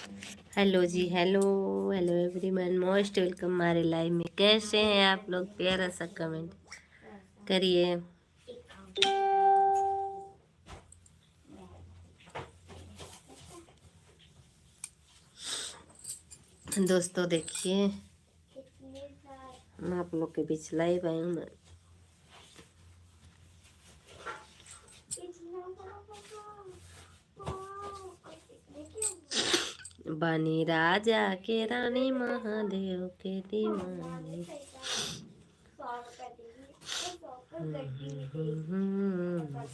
Hello ji, hello hello everyone, most welcome हमारे live में। कैसे हैं आप लोग? प्यारा सा कमेंट करिए। दोस्तों देखिए, मैं आप लोग के बीच लाइव आई हूँ। बनी राजा के रानी, महादेव के दीवानी।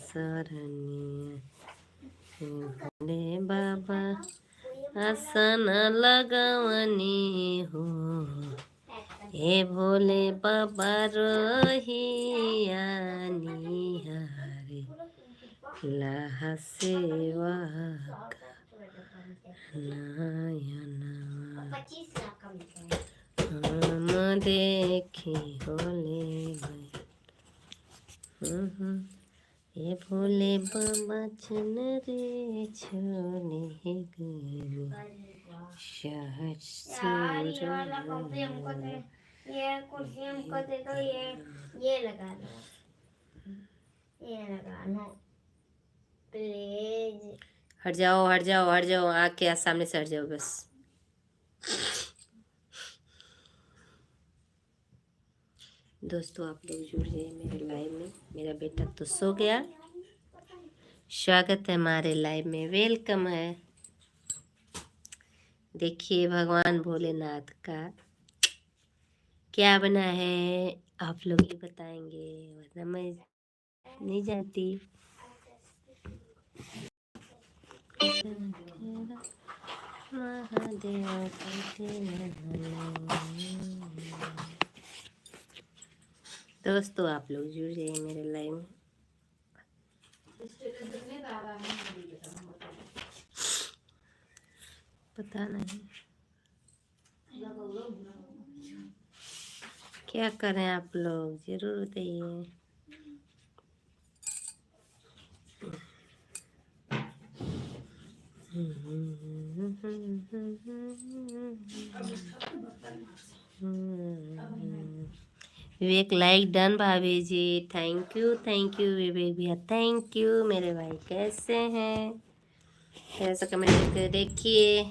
शरण्य भोले बाबा आसन लगवनी हो, हे भोले बाबा रोहिया निहारे लाह सेवा नयनवा हम देखी होले ये भोले बाबा चन रे छोले गए सहसुर। ये कुर्सी हमको दे दो, ये लगा दो, ये लगा दो प्लीज। हट जाओ हट जाओ हट जाओ, आँख के सामने से हट जाओ बस। दोस्तों आप लोग जुड़ जाइए मेरे लाइव में। मेरा बेटा तो सो गया। स्वागत है हमारे लाइव में, वेलकम है। देखिए भगवान भोलेनाथ का क्या बना है, आप लोग ही बताएंगे, वरना मैं नहीं जानती। महादेव दोस्तों आप लोग जुड़ जाइए मेरे लाइव में। पता नहीं क्या करें, आप लोग जरूर बताइए। विवेक लाइक डन भाभी जी, थैंक यू विवेक भैया, थैंक यू मेरे भाई। कैसे हैं? कैसा कमेंट करके देखिए।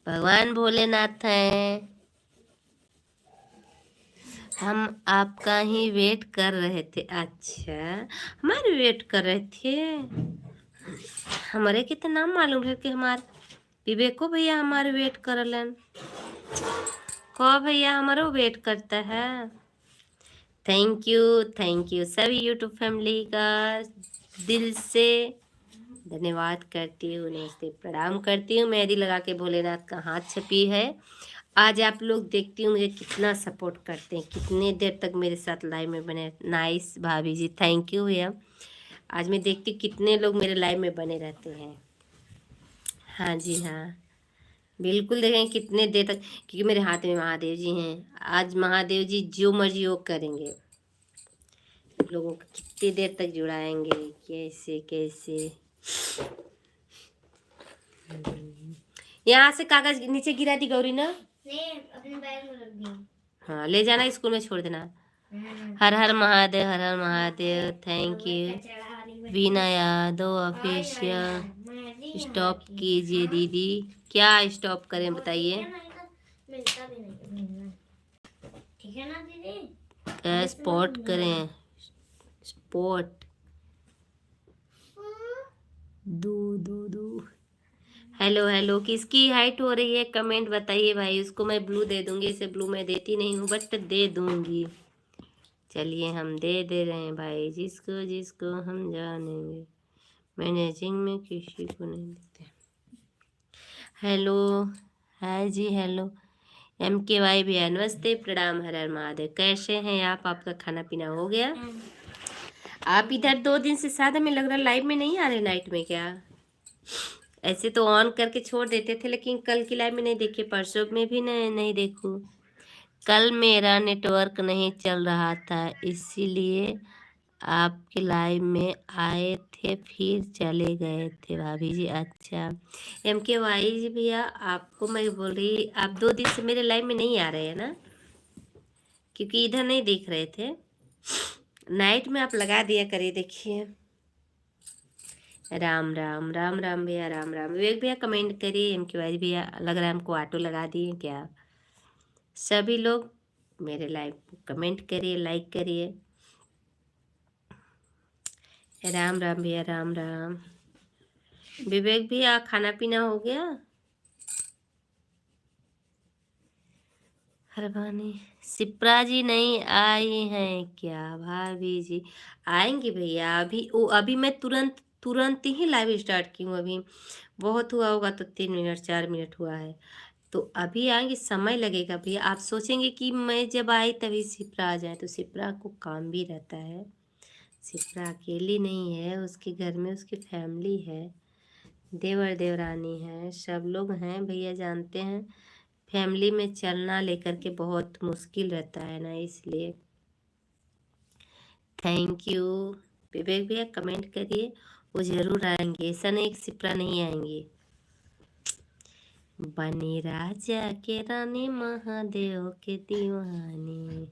भगवान भोलेनाथ हैं, हम आपका ही वेट कर रहे थे। अच्छा, हमारे वेट कर रहे थे। हमारे कितना नाम मालूम है कि हमारे विवेको भैया हमारे वेट करलन। को भैया हमारो वेट करता है। थैंक यू सभी यूट्यूब फैमिली का दिल से धन्यवाद करती हूँ, नमस्ते प्रणाम करती हूँ। मेहंदी लगा के भोलेनाथ का हाथ छपी है। आज आप लोग देखती हूँ मुझे कितना सपोर्ट करते हैं, कितने देर तक मेरे साथ लाइव में बने। नाइस भाभी जी, थैंक यू भैया। आज मैं देखती हूँ कितने लोग मेरे लाइव में बने रहते हैं। हाँ जी हाँ, बिल्कुल देखें कितने देर तक, क्योंकि मेरे हाथ में महादेव जी हैं। आज महादेव जी जो मर्जी वो करेंगे, लोगों को कितनी देर तक जुड़ाएंगे, कैसे कैसे। यहाँ से कागज नीचे गिरा दी गौरी ना, अपने बैग में रख दी। हाँ ले जाना, स्कूल में छोड़ देना। Har Har Mahadev, Har Har Mahadev. Thank you Veena Yadav official. Stop कीजिए दीदी। क्या स्टॉप करें बताइए? मिलता भी नहीं, ठीक है ना दीदी? स्पॉट करें, स्पॉट दू दू दू। हेलो हेलो, किसकी हाइट हो रही है कमेंट बताइए भाई। उसको मैं ब्लू दे दूंगी, इसे ब्लू मैं देती नहीं हूँ बट दे दूंगी। चलिए हम दे रहे हैं भाई, जिसको जिसको हम जानेंगे। मैनेजिंग में किसी को नहीं देते। हेलो है जी, हेलो MKY भैया, नमस्ते प्रणाम, हर हर महादेव। कैसे हैं आप? आपका खाना पीना हो गया? आप इधर 2 दिन से साथ में लग रहा लाइव में नहीं आ रहे नाइट में क्या? ऐसे तो ऑन करके छोड़ देते थे, लेकिन कल की लाइव में नहीं देखे, परसों में भी नहीं देखूँ। कल मेरा नेटवर्क नहीं चल रहा था, इसीलिए आपके लाइव में आए थे फिर चले गए थे भाभी जी। अच्छा MKY जी भैया, आपको मैं बोल रही, आप 2 दिन से मेरे लाइव में नहीं आ रहे हैं ना, क्योंकि इधर नहीं दिख रहे थे। नाइट में आप लगा दिया करिए, देखिए। राम राम राम राम भैया, राम राम। विवेक भैया कमेंट करिए। MKY भैया, लग रहा है हमको ऑटो लगा दिए क्या। सभी लोग मेरे लाइव को कमेंट करिए, लाइक करिए। राम राम भैया, राम राम। विवेक भैया, खाना पीना हो गया। हरबानी सिप्रा जी नहीं आई हैं क्या भाभी जी। आएंगी भैया, अभी मैं तुरंत तुरंत ही लाइव स्टार्ट की हूँ। अभी बहुत हुआ होगा तो 3 मिनट 4 मिनट हुआ है, तो अभी आएंगे, समय लगेगा भैया। आप सोचेंगे कि मैं जब आई तभी सिप्रा आ जाए, तो सिप्रा को काम भी रहता है। सिप्रा अकेली नहीं है, उसके घर में उसकी फैमिली है, देवर देवरानी है, सब लोग हैं भैया, जानते हैं। फैमिली में चलना लेकर के बहुत मुश्किल रहता है ना, इसलिए। Thank you. विवेक भैया कमेंट करिए, वो जरूर आएंगे, ऐसा नहीं कि सिप्रा नहीं आएंगे। बनी राजा के रानी, महादेव के दीवानी।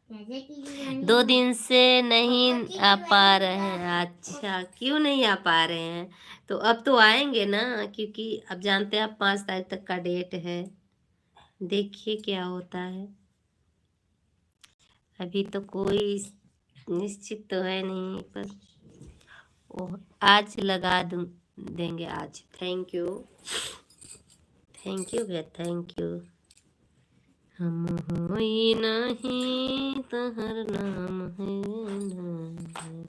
जैसे कि 2 दिन से नहीं आ पा रहे हैं। अच्छा, क्यों नहीं आ पा रहे हैं, तो अब तो आएंगे ना, क्योंकि अब जानते हैं आप 5 तारीख तक का डेट है। देखिए क्या होता है, अभी तो कोई निश्चित तो है नहीं, पर ओ आज लगा दूं देंगे आज। थैंक यू, थैंक यू भैया, थैंक यू। हम होई नहीं तहर नाम है ना,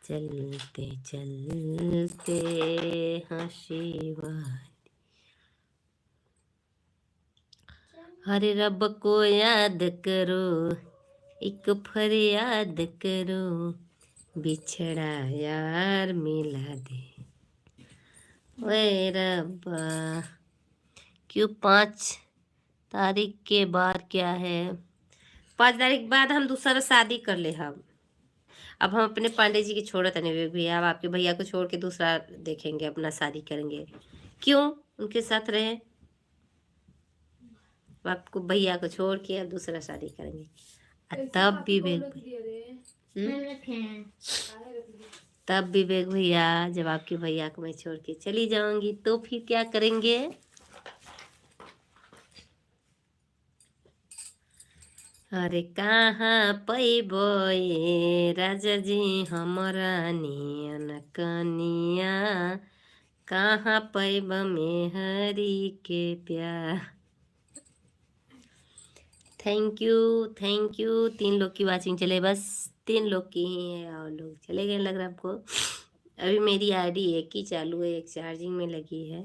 चलते चलते हसीवा। हरे रब को याद करो, एक फरियाद करो, बिछड़ा यार मिला दे। ओए रब्बा, क्यों 5 तारीख के बाद क्या है। 5 तारीख बाद हम दूसरा शादी कर ले। हम अब हम अपने पांडे जी की छोड़त नहीं विवेक भैया, अब आपके भैया को छोड़ के दूसरा देखेंगे, अपना शादी करेंगे। क्यों उनके साथ रहे, आपको भैया को छोड़ के अब दूसरा शादी करेंगे। तब विवेक, तब विवेक भैया, जब आपके भैया को मैं छोड़ के चली जाऊंगी तो फिर क्या करेंगे। अरे कहाँ पैबो राजा जी हमारा नियन कनिया, कहाँ पैब में हरी के प्यार। Thank you, thank you. 3 लोग की वाचिंग चले, बस 3 लोग की ही है, और लोग चले गए लग रहा है आपको। अभी मेरी आईडी एक ही चालू है, एक चार्जिंग में लगी है।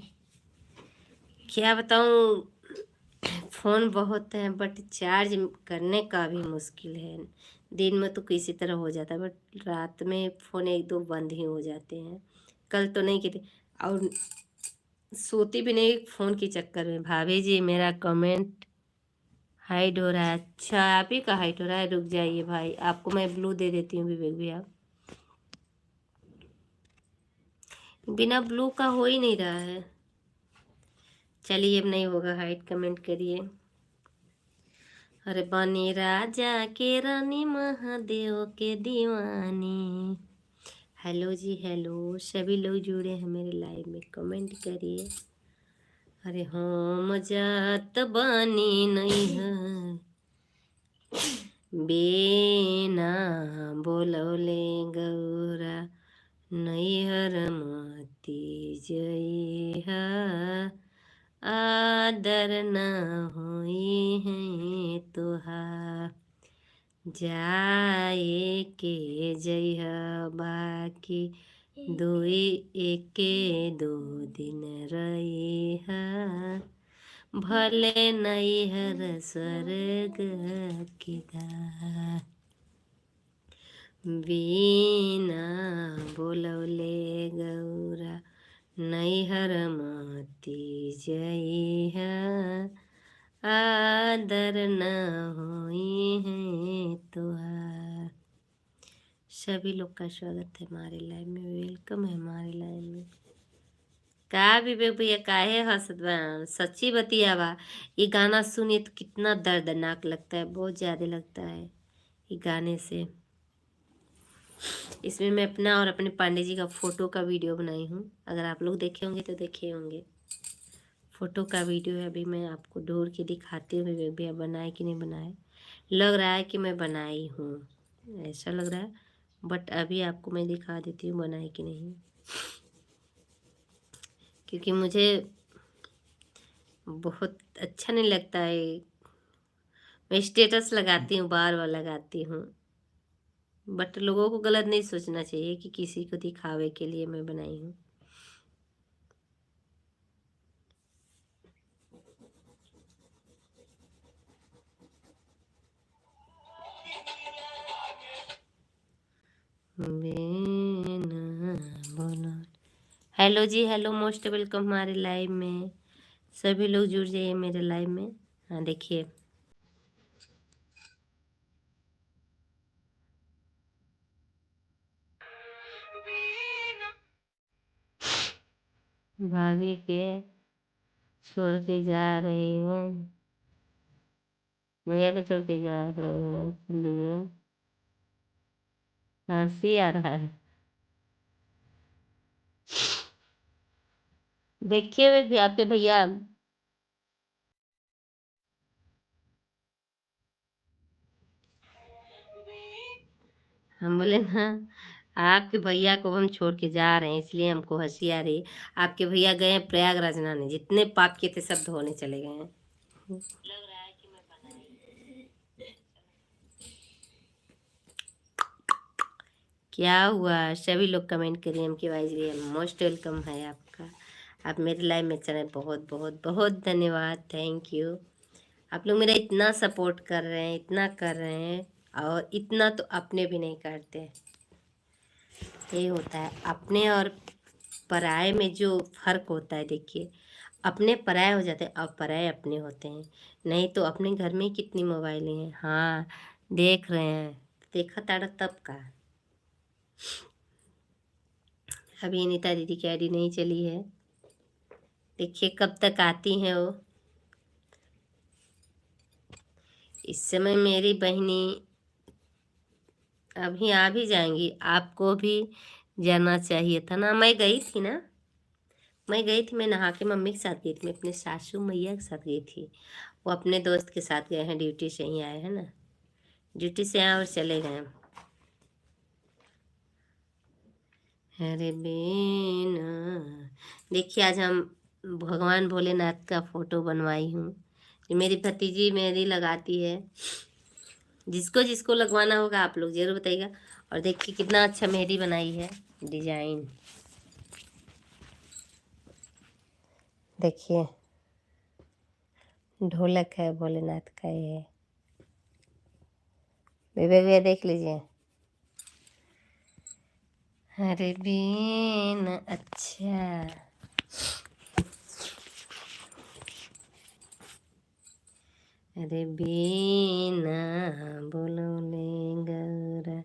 क्या बताऊँ, फ़ोन बहुत है बट चार्ज करने का भी मुश्किल है। दिन में तो किसी तरह हो जाता है, बट रात में फ़ोन 1-2 बंद ही हो जाते हैं। कल तो नहीं किए, और सोती भी नहीं फ़ोन के चक्कर में। भाभी जी मेरा कमेंट हाइड हो रहा है। अच्छा, आप ही का हाइड हो रहा है, रुक जाइए भाई, आपको मैं ब्लू दे देती हूँ विवेक भैया। बिना ब्लू का हो ही नहीं रहा है। चलिए, अब नहीं होगा हाइड, कमेंट करिए। अरे बनी राजा के रानी, महादेव के दीवानी। Hello ji, hello. सभी लोग जुड़े हैं मेरे लाइव में, कमेंट करिए। अरे हम जात बानी नैहर, बेना बोलौले गौरा, नैहर मती जइहा, आदर न होई है तुहार, जाए के जइह बाकी, दुई एके 2 दिन रहिहा, भले नैहर स्वर्ग की धार, बीना बोलौले गौरा, नैहर मती जइहा, आदर न होई है तुहार। सभी लोग का स्वागत है हमारे लाइव में, वेलकम है हमारे लाइव में। का विवेक भैया काहे हंसत बा? सच्ची बतियावा, ये गाना सुनिए तो कितना दर्दनाक लगता है, बहुत ज्यादा लगता है ये गाने से। इसमें मैं अपना और अपने पांडे जी का फोटो का वीडियो बनाई हूँ, अगर आप लोग देखे होंगे तो देखे होंगे। फोटो का वीडियो है, अभी मैं आपको ढूंढ के दिखाती हूँ विवेक भैया बनाए कि नहीं बनाए। लग रहा है कि मैं बनाई हूँ, ऐसा लग रहा है, बट अभी आपको मैं दिखा देती हूँ बनाई कि नहीं, क्योंकि मुझे बहुत अच्छा नहीं लगता है। मैं स्टेटस लगाती हूँ, बार बार लगाती हूँ, बट लोगों को गलत नहीं सोचना चाहिए कि किसी को दिखावे के लिए मैं बनाई हूँ। बिना बोला। Hello ji, hello, most welcome हमारे लाइव में। सभी लोग जुड़ जाइए मेरे लाइव में। हाँ देखिए, भाभी के छोड़ के जा रही हूँ, भैया को छोड़ के जा रही हूँ, इसलिए हंसी आ रहा है। देखिए वे भी आपके भैया, हम बोले ना आपके भैया को हम छोड़ के जा रहे हैं इसलिए हमको हंसी आ रही। आपके भैया गए हैं प्रयागराज नहाने, जितने पाप किए थे सब धोने चले गए हैं। क्या हुआ? सभी लोग कमेंट करिए, एम के वाइज मोस्ट वेलकम है आपका। आप मेरे लाइव में चले, बहुत बहुत बहुत धन्यवाद, थैंक यू। आप लोग मेरा इतना सपोर्ट कर रहे हैं, इतना कर रहे हैं, और इतना तो अपने भी नहीं करते। ये होता है अपने और पराये में जो फर्क होता है। देखिए, अपने पराये हो जाते हैं और पराये अपने होते हैं। नहीं तो अपने घर में ही कितनी मोबाइलें हैं। हाँ देख रहे हैं, देखा ताड़ा तब का। अभी अनीता दीदी की आईडी नहीं चली है, देखिए कब तक आती हैं वो। इस समय मेरी बहनी अभी आ भी जाएंगी, आपको भी जाना चाहिए था ना। मैं गई थी ना, मैं गई थी, मैं नहा के मम्मी के साथ गई थी, मैं अपने सासू मैया के साथ गई थी। वो अपने दोस्त के साथ गए हैं, ड्यूटी से ही आए हैं ना, ड्यूटी से आए और चले गए। अरे बेना, देखिए आज हम भगवान भोलेनाथ का फोटो बनवाई हूँ। ये मेरी भतीजी मेरी लगाती है, जिसको जिसको लगवाना होगा आप लोग जरूर बताइएगा। और देखिए कितना अच्छा मेहंदी बनाई है, डिजाइन देखिए, ढोलक है भोलेनाथ का ये। भैया देख लीजिए। अरे बीन अच्छा, अरे बीना बोलौले गौरा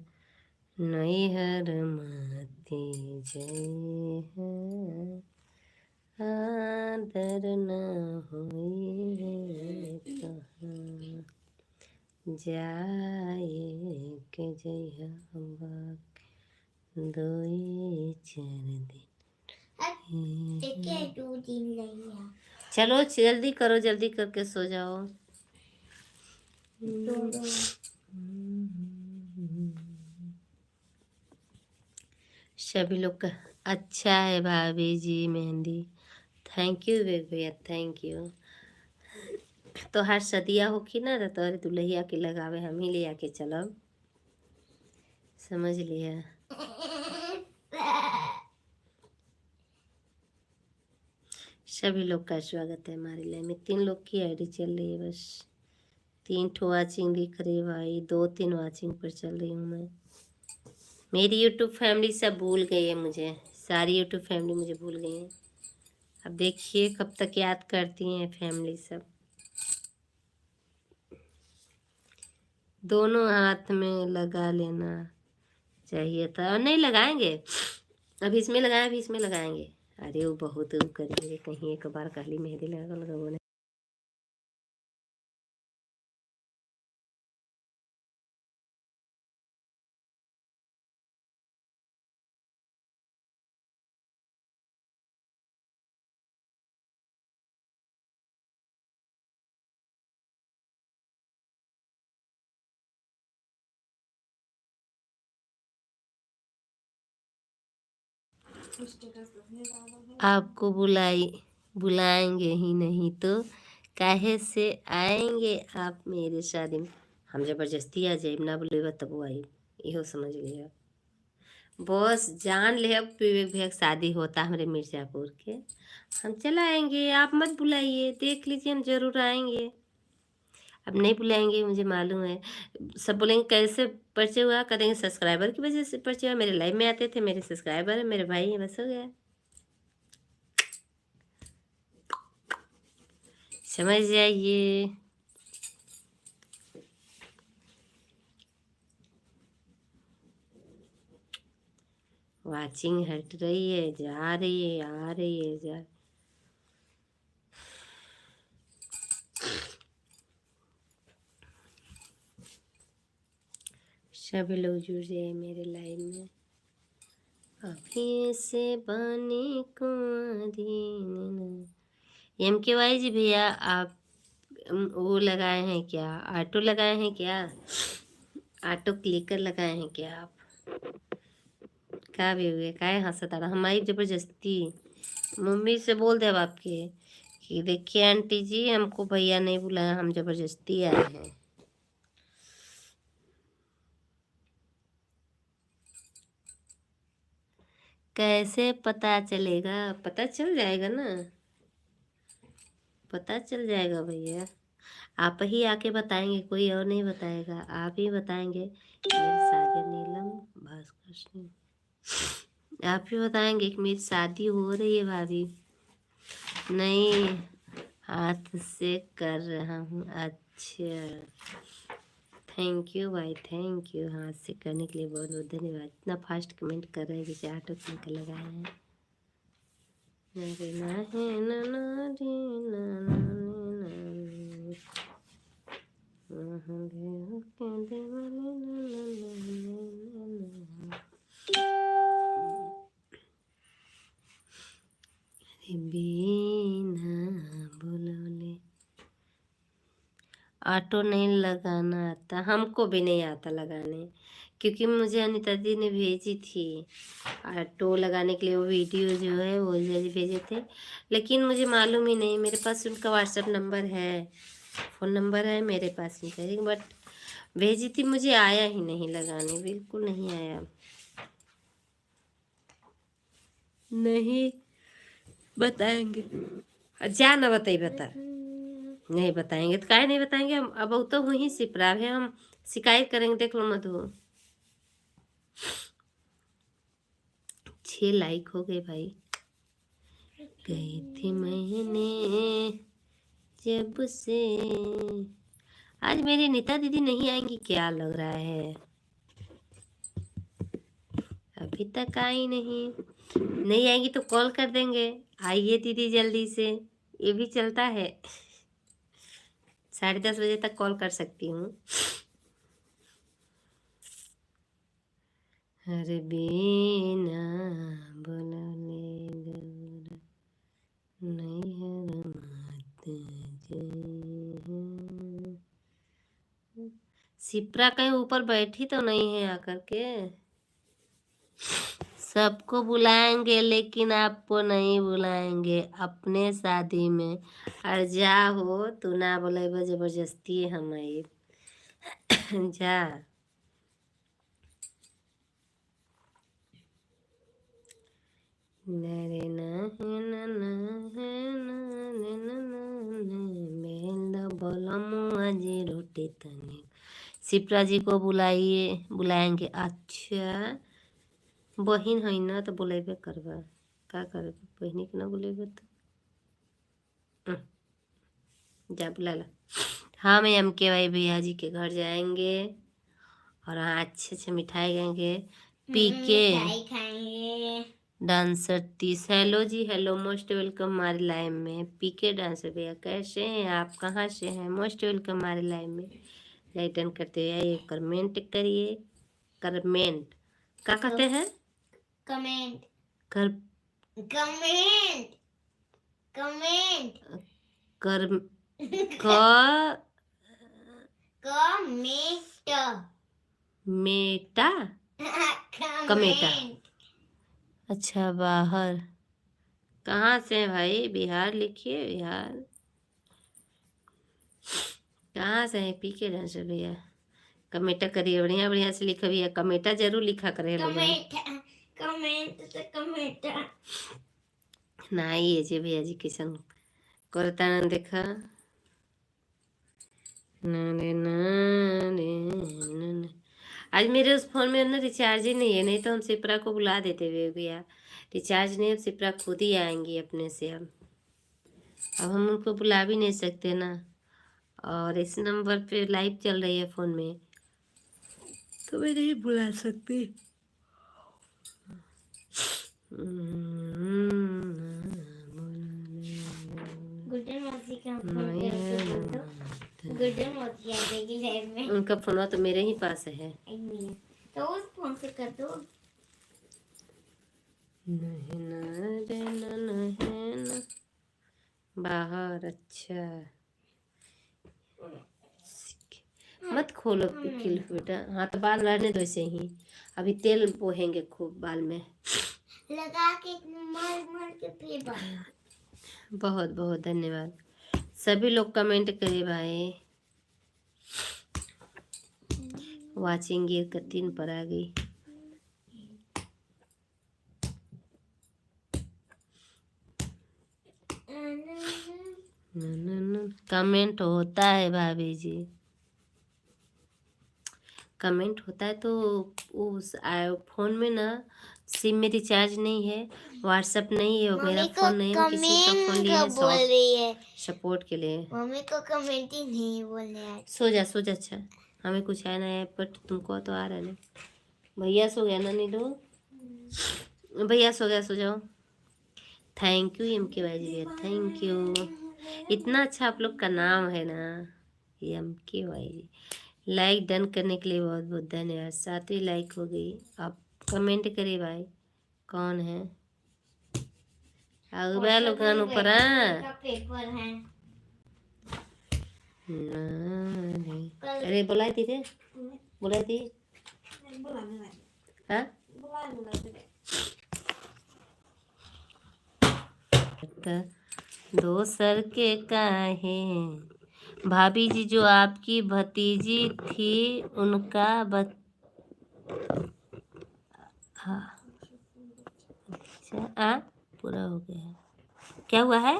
नैहर मती जय, आदर न होई है तहाँ, जाए के जइहा बाक दोई चार दिन। चलो जल्दी करो, जल्दी करके सो जाओ। सभी लोग का अच्छा है भाभी जी मेहंदी, थैंक यू भैया, थैंक यू। तो हर सदिया हो कि ना तो दुल्हिया के लगावे हम ही ले आके चलब, समझ लिया। सभी लोग का स्वागत है हमारे लाइव में। 3 लोग की आईडी चल रही है, बस 3 ठो वाचिंग दिख रही है भाई, 2-3 वाचिंग पर चल रही हूँ मैं। मेरी यूट्यूब फैमिली सब भूल गई है मुझे, सारी यूट्यूब फैमिली मुझे भूल गई है। अब देखिए कब तक याद करती हैं फैमिली सब। दोनों हाथ में लगा लेना चाहिए था। और नहीं लगाएंगे, अभी इसमें लगाए, अभी इसमें लगाएंगे। अरे वो बहुत वो करेंगे, कहीं एक बार काली मेहंदी लगा वो नहीं। आपको बुलाएंगे ही नहीं तो काहे से आएंगे आप मेरे शादी में। हम जबरदस्ती आ जाए, ना बोलेगा तब वो आई, इहो समझ लिया। बस जान ले, अब विवेक भैया की शादी होता हमारे मिर्जापुर के, हम चला आएंगे। आप मत बुलाइए, देख लीजिए, हम जरूर आएंगे। अब नहीं बुलाएंगे, मुझे मालूम है। सब बोलेंगे कैसे परिचय हुआ, करेंगे सब्सक्राइबर की वजह से परिचय हुआ, मेरे लाइव में आते थे, मेरे सब्सक्राइबर है, मेरे भाई हैं, बस हो गया। समझ जाइए। वाचिंग हट रही है, जा रही है, आ रही है, जा। सभी लोग जुड़ जाए मेरे लाइन में। अभी से बने को एम के वाई जी भैया, आप वो लगाए हैं क्या, ऑटो लगाए हैं क्या, ऑटो क्लिकर लगाए हैं क्या आप? क्या भी हुए, काहे हंसत आ रहा हमारी जबरदस्ती। मम्मी से बोल दे अब आपके कि देखिए आंटी जी, हमको भैया नहीं बुलाया, हम जबरदस्ती आए हैं। कैसे पता चलेगा? पता चल जाएगा ना, पता चल जाएगा भैया। आप ही आके बताएंगे, कोई और नहीं बताएगा, आप ही बताएंगे। मेरी शादी नीलम भास्कर सिंह, आप ही बताएंगे कि मेरी शादी हो रही है भाभी। नहीं, हाथ से कर रहा हूँ। अच्छा, थैंक यू भाई, थैंक यू। हाथ से करने के लिए बहुत बहुत धन्यवाद। इतना फास्ट कमेंट कर रहे हैं जैसे ऑटो क्लिक लगाए हैं। अरे ना है ना ना रे ना ना ना ना। बिना बोलौले ऑटो नहीं लगाना आता, हमको भी नहीं आता लगाने, क्योंकि मुझे अनिता दी ने भेजी थी ऑटो लगाने के लिए, वो वीडियो जो है वो भेजे थे, लेकिन मुझे मालूम ही नहीं। मेरे पास उनका व्हाट्सएप नंबर है, फ़ोन नंबर है मेरे पास उनका, बट भेजी थी, मुझे आया ही नहीं लगाने, बिल्कुल नहीं आया। नहीं बताएंगे, जा ना बताई, बता नहीं बताएंगे तो काहे नहीं बताएंगे। हम अब तो वहीं सिपरा है, हम शिकायत करेंगे, देख लो मत हो। 6 लाइक हो गए भाई। गई थी मैंने जब से, आज मेरी नीता दीदी नहीं आएंगी क्या लग रहा है, अभी तक आई नहीं। नहीं आएंगी तो कॉल कर देंगे, आइए दीदी जल्दी से, ये भी चलता है। 10:30 बजे तक कॉल कर सकती हूँ। अरे बिना बोलौले गौरा नैहर मत जइहे। सिप्रा कहीं ऊपर बैठी तो नहीं है आकर के? सबको बुलाएंगे लेकिन आपको नहीं बुलाएंगे अपने शादी में। और जा हो तू ना बोले जबरदस्ती हम आई। जा नरे ना है ना ना है ना ने ना ना ने मेल बोलमुआ जी रोटी तने। सिप्रा जी को बुलाइए, बुलाएंगे। अच्छा, बहिन है ना तो बुलेबे करबा, का करबे, बहिनी के ना बुलेबे तो जा बुला ला। हाँ, मैं एम के वाई भैया जी के घर जाएंगे। और हाँ अच्छे अच्छे मिठाई खाएंगे, पीके मिठाई खाएंगे। Dancer 30 hello ji, hello, most welcome हमारे लाइव में। पीके डांसर भैया कैसे हैं आप, कहाँ से हैं? मोस्ट वेलकम हमारे लाइव में। लाइटन करते हुए ये कमेंट करिए, कमेंट क्या कहते हैं? कमेंट कर कमेंट कमेंट कर क कमेंट मेटा कमेटा। कमेंट। अच्छा बाहर कहाँ से हैं भाई? बिहार लिखिए, बिहार कहाँ से है? पीके डांसर भैया कमेटा करिए, बढ़िया बढ़िया से लिखा भैया, कमेटा जरूर लिखा करे लोग। कमेंट कमेंट से कमेंट। नाही याचे भैया एजुकेशन करताना देखा आज मेरे उस फोन में ना रिचार्ज ही नहीं है, नहीं तो हम सिप्रा को बुला देते हुए भैया। रिचार्ज नहीं, अब सिप्रा खुद ही आएंगी अपने से। अब हम उनको बुला भी नहीं सकते ना, और इस नंबर पे लाइव चल रही है फोन में, तो मैं नहीं बुला सकती। गुड्डन मौसी का फोन करके बोल दो, गुड्डन मौसी आ जाएगी लाइव में। उनका फोन तो मेरे ही पास है। एक मिनट, तो उस फोन से कर दो। नहीं ना रे ना ना है ना बाहर। अच्छा मत खोलो क्लिप बेटा। हाँ तो बाल रहने दो ऐसे ही, अभी तेल बोहेंगे खूब बाल में लगा के मार मार के फिर बाल। बहुत बहुत धन्यवाद सभी लोग, कमेंट करे भाई। वाचिंग गिर का 3 पर आ गई। कमेंट होता है भाभी जी, कमेंट होता है तो उस फोन में ना सिम में रिचार्ज नहीं है, व्हाट्सएप नहीं है, मेरा फोन नहीं है, किसी का फोन लिया है बोल रही है सपोर्ट के लिए। मम्मी को कमेंट ही नहीं बोलने आए। सो जा सो जा। अच्छा हमें कुछ आया ना है, बट तुमको तो आ रहा है ना। भैया सो गया ना नीलू? भैया सो गया, सो जाओ। Thank you M K Y जी भैया, थैंक यू। इतना अच्छा आप लोग का नाम है ना, एम के वाई जी। लाइक डन करने के लिए बहुत बहुत धन्यवाद। 7वीं लाइक हो गई। आप कमेंट करिए भाई, कौन है अगबा लोग ऊपर? का पेपर है। अरे बुलाई थी रे, बुलाई थी। हाँ दोसर के काहे भाभी जी, जो आपकी भतीजी थी उनका हाँ अच्छा पूरा हो गया। क्या हुआ है?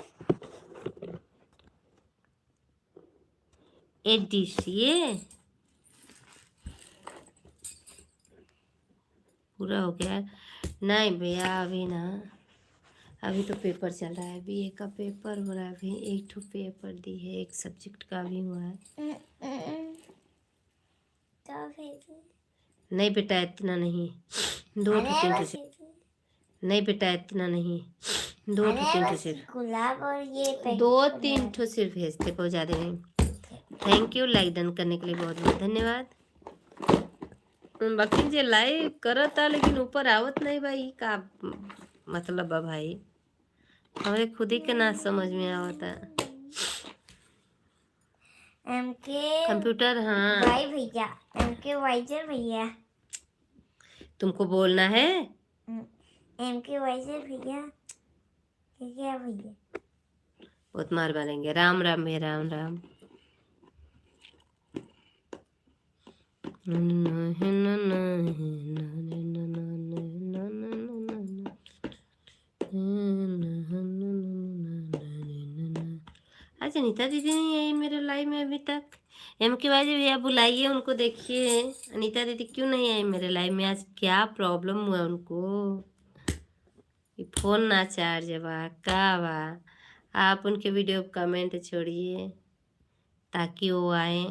एक डिश ये पूरा हो गया? नहीं भैया अभी ना, अभी तो पेपर चल रहा है, बीए का पेपर हो रहा है अभी। एक ठो पेपर दी है, एक सब्जेक्ट का भी हुआ है। नहीं बेटा इतना नहीं, 2 ठो 3 ठो से नहीं बेटा इतना नहीं, 2 ठो 3 ठो सिर्फ, गुलाब और ये 2-3 ठो सिर्फ भेजते, कोई ज़्यादा नहीं। थैंक यू लाइक डन करने के लिए बहुत बहुत धन्यवाद। बाकी जे लाइक करता लेकिन ऊपर आवत नहीं भाई, का मतलब है भाई? हमारे खुद ही के ना समझ में आवता। एमके कंप्यूटर हाँ भाई भैया, एमके वाइजर भैया, तुमको बोलना है। एमके वाइजर भैया, क्या भैया? बहुत मार मारेंगे। राम राम भैया, राम राम। अच्छा अनीता दीदी नहीं आई मेरे लाइव में अभी तक। एम के वाई भैया बुलाइए उनको, देखिए अनीता दीदी क्यों नहीं आई मेरे लाइव में, आज क्या प्रॉब्लम हुआ उनको? ये फोन ना चार्ज बा का बा? आप उनके वीडियो कमेंट छोड़िए ताकि वो आए।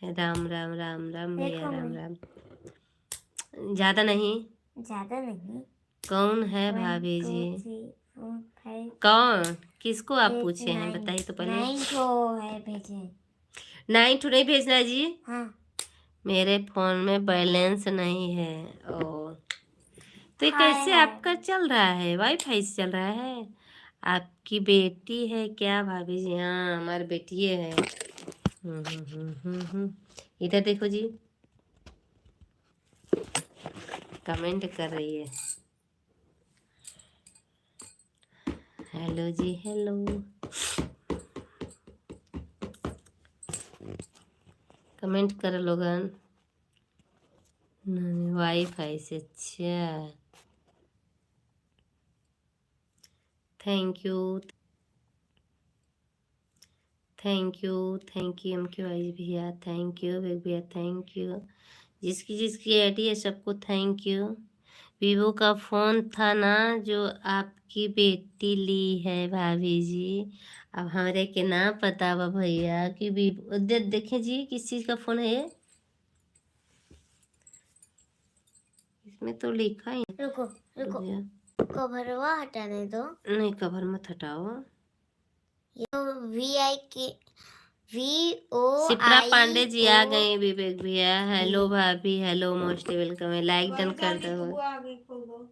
राम राम राम राम भैया, देखो राम मैं। राम। ज्यादा नहीं। ज्यादा नहीं। कौन है 1 भाभी 2 जी? 3 4 5 कौन? किसको आप 8 पूछे हैं 9 बताइए तो पहले। 9 ठो है भेजे। 9 ठो नहीं भेजना जी। हाँ। मेरे फोन में बैलेंस नहीं है। ओ, तो ये हाय कैसे हाय। आपका चल रहा है? वाईफाई से चल रहा है? आपकी बेटी है क्या भाभी जी? हाँ, हमारी बेटी है। इधर देखो जी, कमेंट कर रही है। Hello ji, hello. कमेंट करो लोगन। वाईफाई से। अच्छा, thank you, thank you, thank you M K Y भैया, थैंक यू भैया, थैंक यू। जिसकी जिसकी आईडी है सबको थैंक यू। वीवो का फ़ोन था ना जो आपकी बेटी ली है भाभी जी। अब हमारे के ना पता बा भैया कि वीवो देखें जी किस चीज़ का फ़ोन है ये। इसमें तो लिखा ही रुको रुको, भैया। कवरवा हटाने दो। नहीं, कवर मत हटाओ। ये तो VI के शिप्रा पांडे जी आ VOIO। गए। विवेक भैया हेलो भाभी, हेलो मोस्ट वेलकम है। लाइक डन कर दो।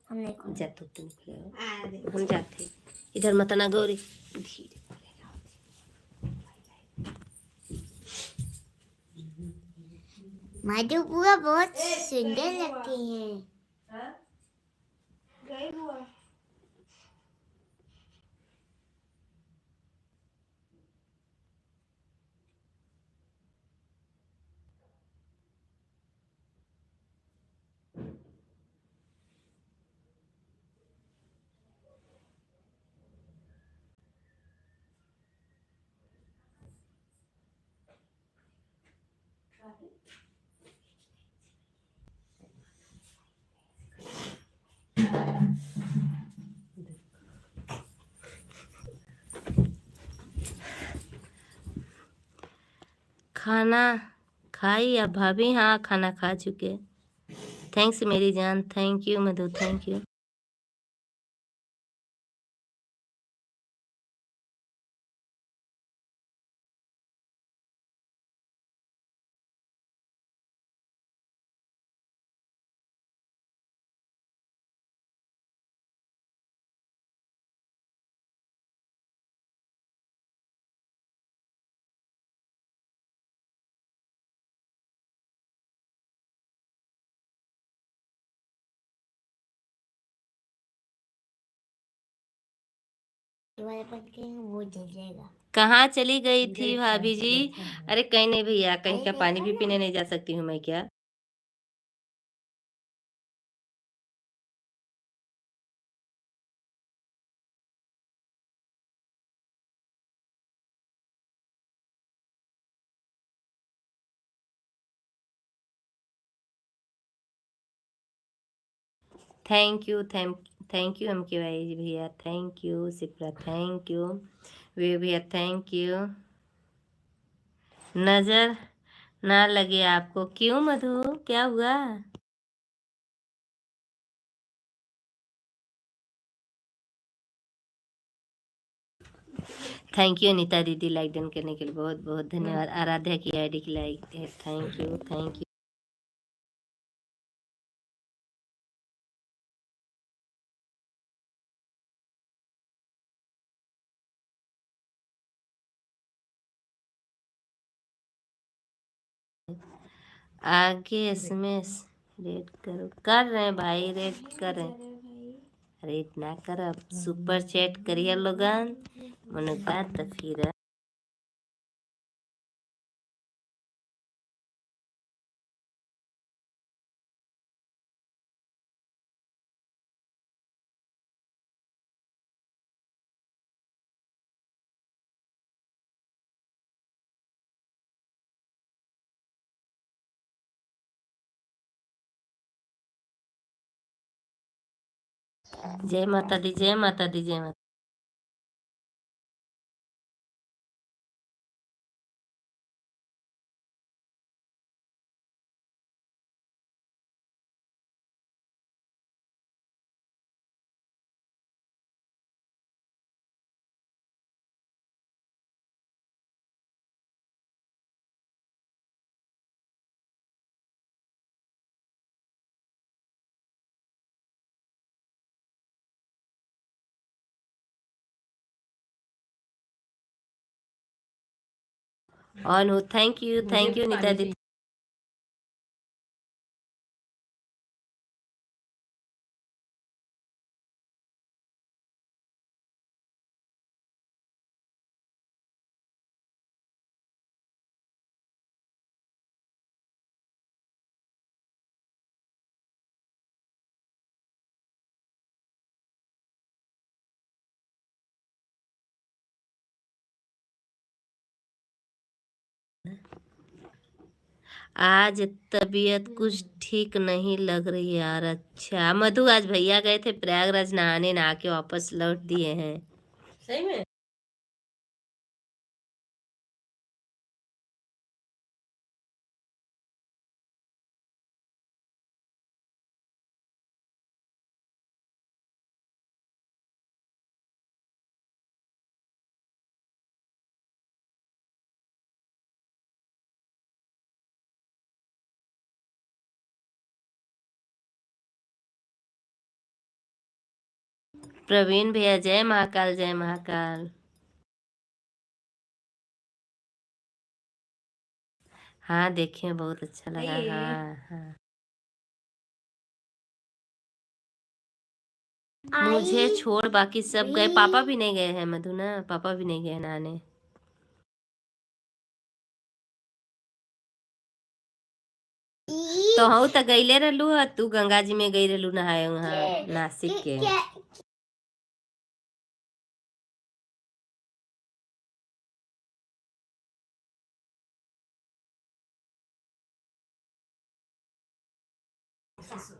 हमने खोला। जा तो तुम खुले हम जाते इधर मत ना गौरी, धीरे। मधु बुआ बहुत सुंदर लगती हैं। खाना खाई अब भाभी? हाँ, खाना खा चुके। थैंक्स मेरी जान, thank you Madhu, thank you. दोबारा बंद करेंगे वो जल जाएगा। कहाँ चली गई थी भाभी जी? अरे कहीं नहीं भैया, कहीं का पानी भी पीने नहीं जा सकती हूँ मैं क्या? Thank you, thank you M K Y भैया, thank you. Shipra thank you. वे भैया थैंक यू। नजर ना लगे आपको? क्यों मधु, क्या हुआ? थैंक यू अनीता दीदी, लाइक डन करने के लिए बहुत बहुत धन्यवाद। आराध्या की आईडी की लाइक है, थैंक यू, थैंक यू। आगे एसएमएस रेड करो। कर रहे हैं भाई, रेड कर रहे हैं। रेड ना कर, अब सुपर चैट करिए लोगन मनुका तो फिर जय माता दी, जय माता दी, जय माता। ऑन हो। थैंक यू नीता दीदी। आज तबीयत कुछ ठीक नहीं लग रही यार। अच्छा मधु, आज भैया गए थे प्रयागराज नहाने, नहा के वापस लौट दिए हैं। सही में? प्रवीण भैया जय महाकाल, जय महाकाल। हाँ देखिए, बहुत अच्छा लगा। हाँ हाँ, मुझे छोड़ बाकी सब गए। पापा भी नहीं गए हैं मधु ना, पापा भी नहीं गए नहाने। तो हूँ तो गईले रहलू है, तू गंगा जी में गई रहलू नहाए वहाँ नासिक के।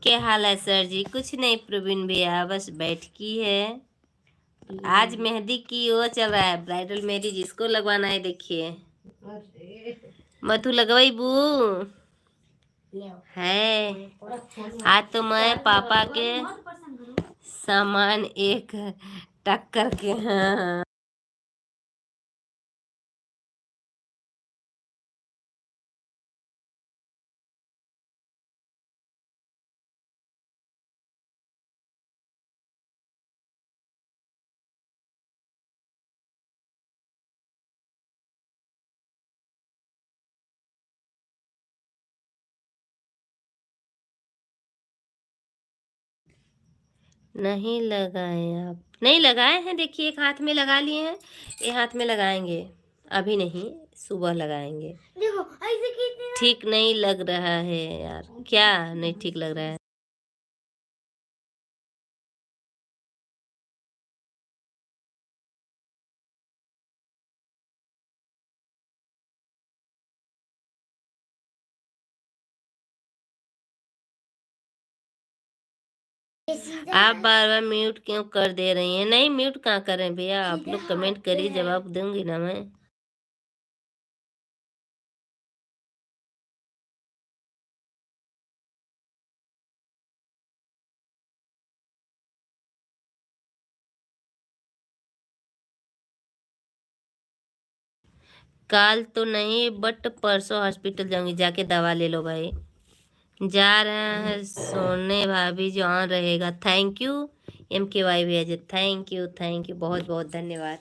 क्या हाल है सर जी? कुछ नहीं प्रवीण भैया, बस बैठकी है। आज मेहंदी की वो चल रहा है, ब्राइडल मेहंदी, जिसको लगवाना है देखिए। मधु लगवाई बू है। आज तो मैं पापा के सामान एक टक्कर के। हाँ नहीं लगाए आप? नहीं लगाए हैं, देखिए एक हाथ में लगा लिए हैं, एक हाथ में लगाएंगे। अभी नहीं, सुबह लगाएंगे। देखो ऐसे कितने ठीक नहीं लग रहा है यार। क्या नहीं ठीक लग रहा है? आप बार बार म्यूट क्यों कर दे रही हैं? नहीं म्यूट कहाँ करें भैया, आप लोग कमेंट करिए, जवाब दूंगी ना मैं। काल तो नहीं बट परसों हॉस्पिटल जाऊंगी, जाके दवा ले लो भाई। जा रहे हैं सोने भाभी जो ऑन रहेगा। थैंक यू MKY भैया जी, थैंक यू बहुत बहुत धन्यवाद।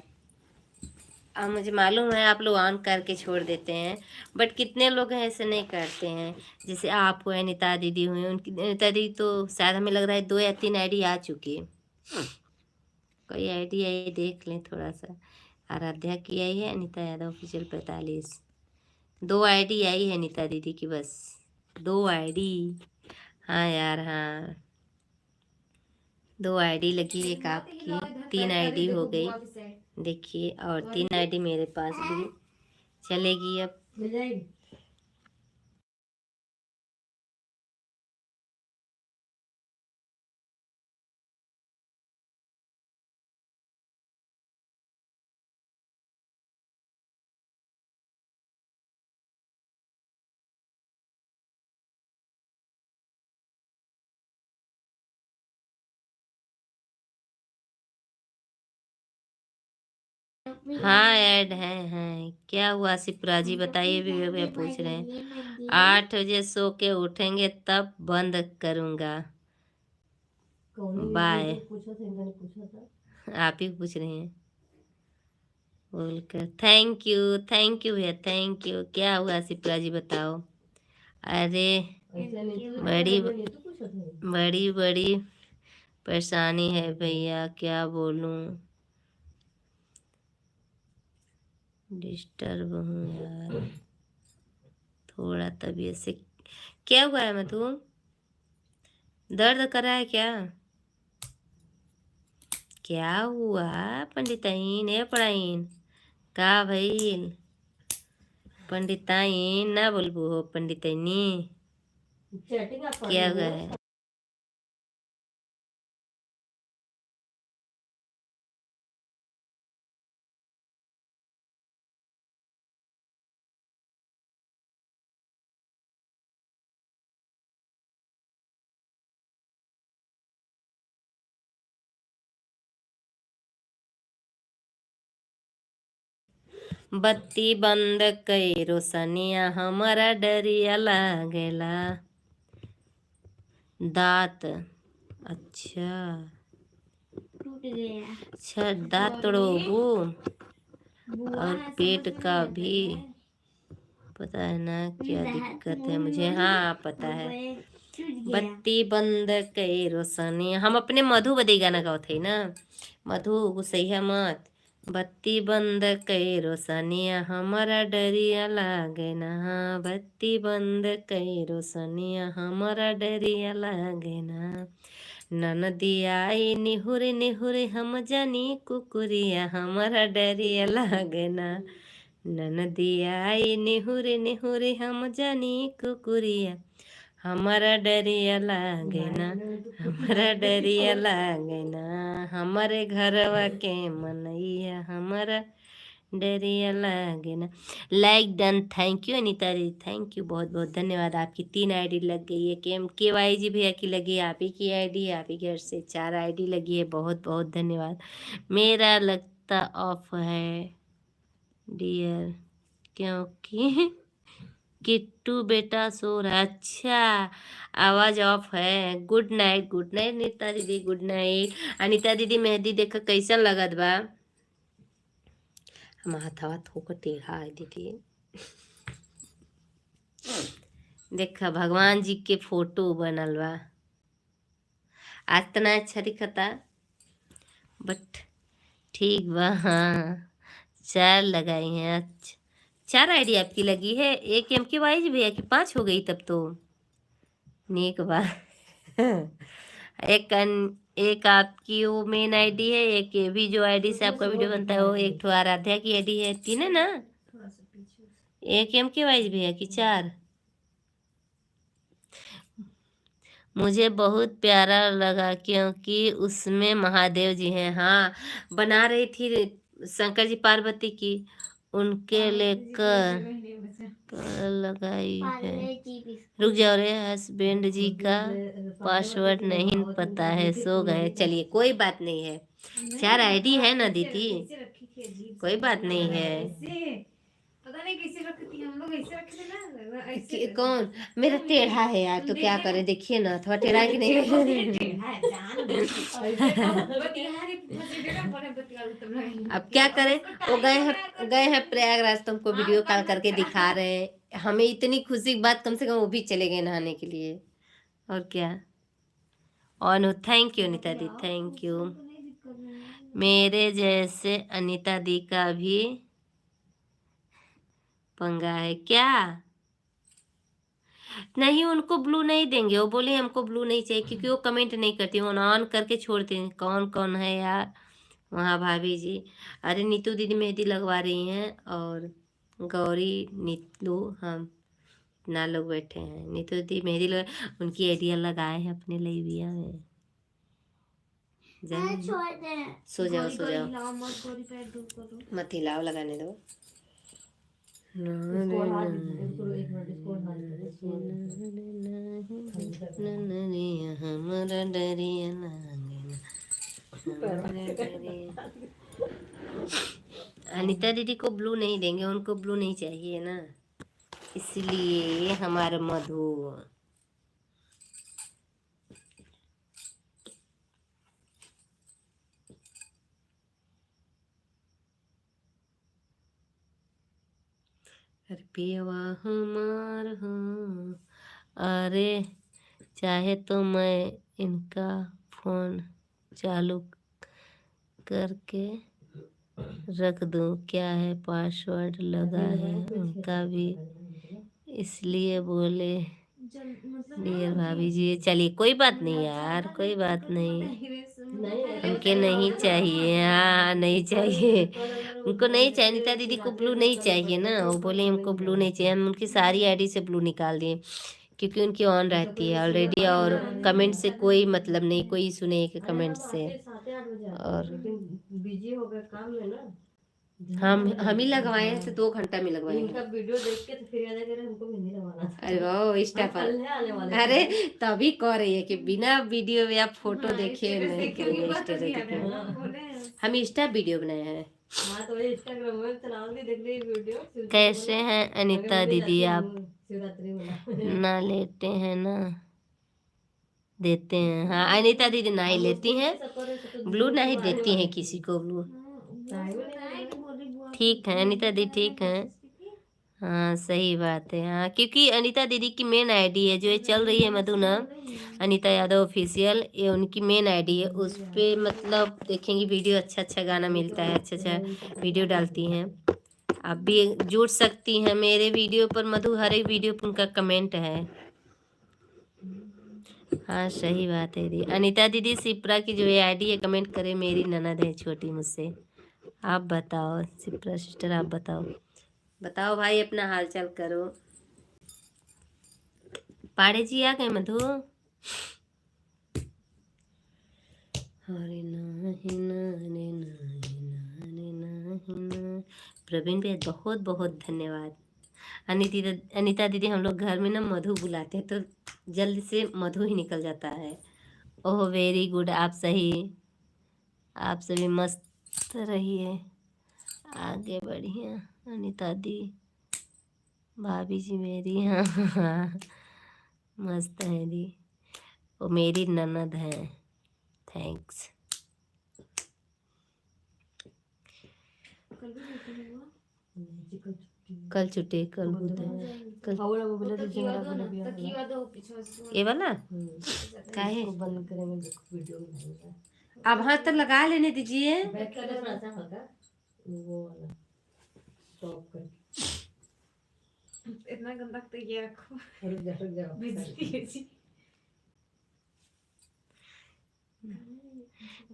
अब मुझे मालूम है आप लोग ऑन करके छोड़ देते हैं, बट कितने लोग हैं ऐसे नहीं करते हैं। जैसे आप हुए, अनिता दीदी हुई, उनकी अनिता दीदी तो शायद हमें लग रहा है 2 या 3 आईडी आ चुकी है। कोई आईडी आई देख लें थोड़ा सा। आराध्या की आई है, Anita Yadav official 45। 2 ID I है अनिता दीदी की, बस 2 आईडी। हाँ यार हाँ, 2 आईडी लगी, एक आपकी, 3 आईडी हो गई देखिए, और 3 आईडी मेरे पास भी चलेगी अब। हाँ ऐड है। क्या हुआ शिप्रा जी बताइए, भी वे पूछ रहे हैं। 8 बजे सो के उठेंगे तब बंद करूंगा, बाय। आप ही पूछ रहे हैं। बोलकर थैंक यू भैया, थैंक यू। क्या हुआ शिप्रा जी बताओ। अरे बड़ी बड़ी बड़ी परेशानी है भैया, क्या बोलूं, डिस्टर्ब हूँ यार थोड़ा तबीयत से। क्या हुआ है मधु, दर्द कर रहा है क्या? क्या हुआ पंडिताइन ए पढ़ाइन, का भइल पंडिताइन, ना बोलबू हो पंडितनी, क्या हुआ है? बत्ती बंद कई सनिया हमारा डरिया लागेला। दांत, अच्छा टूट गया। अच्छा, दांत तोड़ोगू बुआ और ऐसा पेट मत का बोला भी कर। पता है ना क्या दांत दिक्कत है मुंह मुझे, में हाँ पता हो है। गए, टूट गया। बत्ती बंद कई रोशनी, हम अपने मधु बदे गाना गाओ थे ना, मधु गुस्सैया मत। बत्ती बंद कई रोशनिया हमारा डरिया लागे ना, बत्ती बंद कई रोशनिया हमारा डरिया लागे ना। ननदिया आई निहुरे निहुरे हम जानी कुकुरिया हमारा डरिया लागे ना। ननदिया आई निहुरे निहुरे हम जानी कुकुरिया हमारा डरिया लागे ना, हमारा डरिया लागे ना। हमारे घरवा के मनैया हमारा डरिया लागे ना। Like done, thank you Anita ji, thank you, बहुत बहुत धन्यवाद। आपकी 3 आईडी लग गई है, के वाई जी भैया की लगी है, आप ही की आईडी है, आप ही घर से 4 आईडी लगी है, बहुत बहुत धन्यवाद। मेरा लगता ऑफ है डियर, क्योंकि किट्टू बेटा सो रहा है। अच्छा, आवाज ऑफ है। Good night, good night Neeta दीदी, गुड नाइट। अनीता दीदी मेहंदी देख कैसन लगत बा, हम हथवा थोक टेढ़ा है दीदी। देखा भगवान जी के फोटो बनल बा, आज तना अच्छा दिखता, बट ठीक बा। हाँ 4 लगाई हैं। अच्छा 4 आईडी आपकी लगी है, एक एम के वाई जी भैया की 5 हो गई तब तो, नेक बा। एक आपकी वो मेन आईडी है, एक ये भी जो आईडी से आपका वीडियो बनता है वो, एक ठो आराध्या की आईडी है, 3 है ना। एक एम के वाइज भी है कि 4? मुझे बहुत प्यारा लगा क्योंकि उसमें महादेव जी हैं। हाँ बना रही थी शंकर जी पार्वती की, उनके लेकर लगाई है। रुक जाओ रे, हस्बैंड जी का पासवर्ड नहीं पता है, सो गए। चलिए कोई बात नहीं है, 4 आईडी है ना दीदी, कोई बात नहीं है। पता नहीं कैसे रखती हम लोग, ऐसे रखे थे ना ऐसे। कौन मेरा टेढ़ा है यार, तो क्या करे, देखिए ना थोड़ा टेढ़ा है कि नहीं। अब क्या करें, वो गए हैं प्रयागराज, तुमको वीडियो कॉल करके दिखा रहे हैं, हमें इतनी खुशी की बात, कम से कम वो भी चले गए नहाने के लिए, और क्या। और thank you Anita the, thank you. मेरे जैसे अनिता दी का भी पंगा है क्या? नहीं उनको ब्लू नहीं देंगे, वो बोले हमको ब्लू नहीं चाहिए, क्योंकि वो कमेंट नहीं करती, वो ऑन करके छोड़ते हैं। कौन कौन है यार वहाँ भाभी जी? अरे नीतू दीदी मेहंदी लगवा रही हैं, और गौरी नीतू हम ना लोग बैठे हैं। नीतू दीदी मेहंदी लगा, उनकी आइडिया लगाए हैं अपने लिबिया में। सो जाओ सो जाओ, मत हिलाओ, लगाने दो। हमारा डरिया अनीता दीदी को ब्लू नहीं देंगे, उनको ब्लू नहीं चाहिए ना, इसलिए हमारा मधु। अरे पियवा हमार हूँ, अरे चाहे तो मैं इनका फोन चालू करके रख दूँ, क्या है पासवर्ड लगा है उनका भी, इसलिए बोले डियर भाभी जी। चलिए कोई बात नहीं यार, कोई बात नहीं, हमके नहीं चाहिए, हाँ नहीं चाहिए, उनको नहीं चाहिए, नीता दीदी को ब्लू नहीं चाहिए ना, वो बोले हमको ब्लू नहीं चाहिए, हम उनकी सारी आईडी से ब्लू निकाल दिए क्योंकि उनकी ऑन रहती है ऑलरेडी, और कमेंट से कोई मतलब नहीं, कोई इशू नहीं है कमेंट से। और बिजी हो गए काम में ना, हम ही लगवाए हैं तो 2 घंटा में लगवाए इनका हैं। वीडियो देख के तो फिर याद है कि हमको मेहंदी लगवाना था। अरे वाह इंस्टा हम पर, कल आने वाले अरे थे। तभी कह रही है कि बिना वीडियो या फोटो हाँ, देखे स्टेटस नहीं देखे करेंगे, उनकी बात स्टेटस होती है देखे। ना, बोले हैं। हम इंस्टा वीडियो बनाए हैं। हाँ तो ये इंस्टाग्राम में चलाऊंगी, देख ली वीडियो शिव जी को कैसे बोला, हैं आगे अनीता मम्मी दीदी जाती आप, हूँ शिवरात्रि बोला। ना लेते हैं ना देते हैं, हाँ अनीता दीदी ना ही अब लेती मुश्किल हैं, से सफर है तो ब्लू दूर ना के ही बारे देती हैं वाले किसी को ब्लू। टाइम नहीं बोला। ठीक है अनीता दीदी ठीक है, हाँ सही बात है, हाँ क्योंकि अनीता दीदी की मेन आईडी है जो ये चल रही है मधु ना, अनीता यादव ऑफिशियल, ये उनकी मेन आईडी है, उस पे मतलब देखेंगे वीडियो, अच्छा अच्छा गाना मिलता है, अच्छा अच्छा वीडियो डालती हैं, आप भी जुड़ सकती हैं मेरे वीडियो पर, मधु हर एक वीडियो पर उनका कमेंट है। हाँ सही बात है दी, अनीता दीदी सिप्रा की जो ये आईडी है कमेंट करे, मेरी ननद है छोटी मुझसे। आप बताओ सिप्रा सिस्टर, आप बताओ, बताओ भाई अपना हाल चाल करो। पाड़े जी आ गए मधु, अरे नाही नाने नाने नाने नाने ना। प्रवीण भैया बहुत बहुत धन्यवाद। अनीता दीदी हम लोग घर में ना मधु बुलाते हैं तो जल्द से मधु ही निकल जाता है। ओह वेरी गुड, आप सही, आप सभी मस्त रहिए, आगे बढ़िए। अनीता दी भाभी जी मेरी, हाँ हाँ मस्त है दी, वो मेरी ननद है, थैंक्स। कल छुट्टी, कल बुध है, कल ये वाला काहे बंद करेंगे, देखो वीडियो में अब हाथ तक लगा लेने दीजिए। बैक कलर बनाता हल्का, वो वाला स्टॉप कर, इतना गंदा तो ये रखो, रुक जाओ बेइज्जती है जी।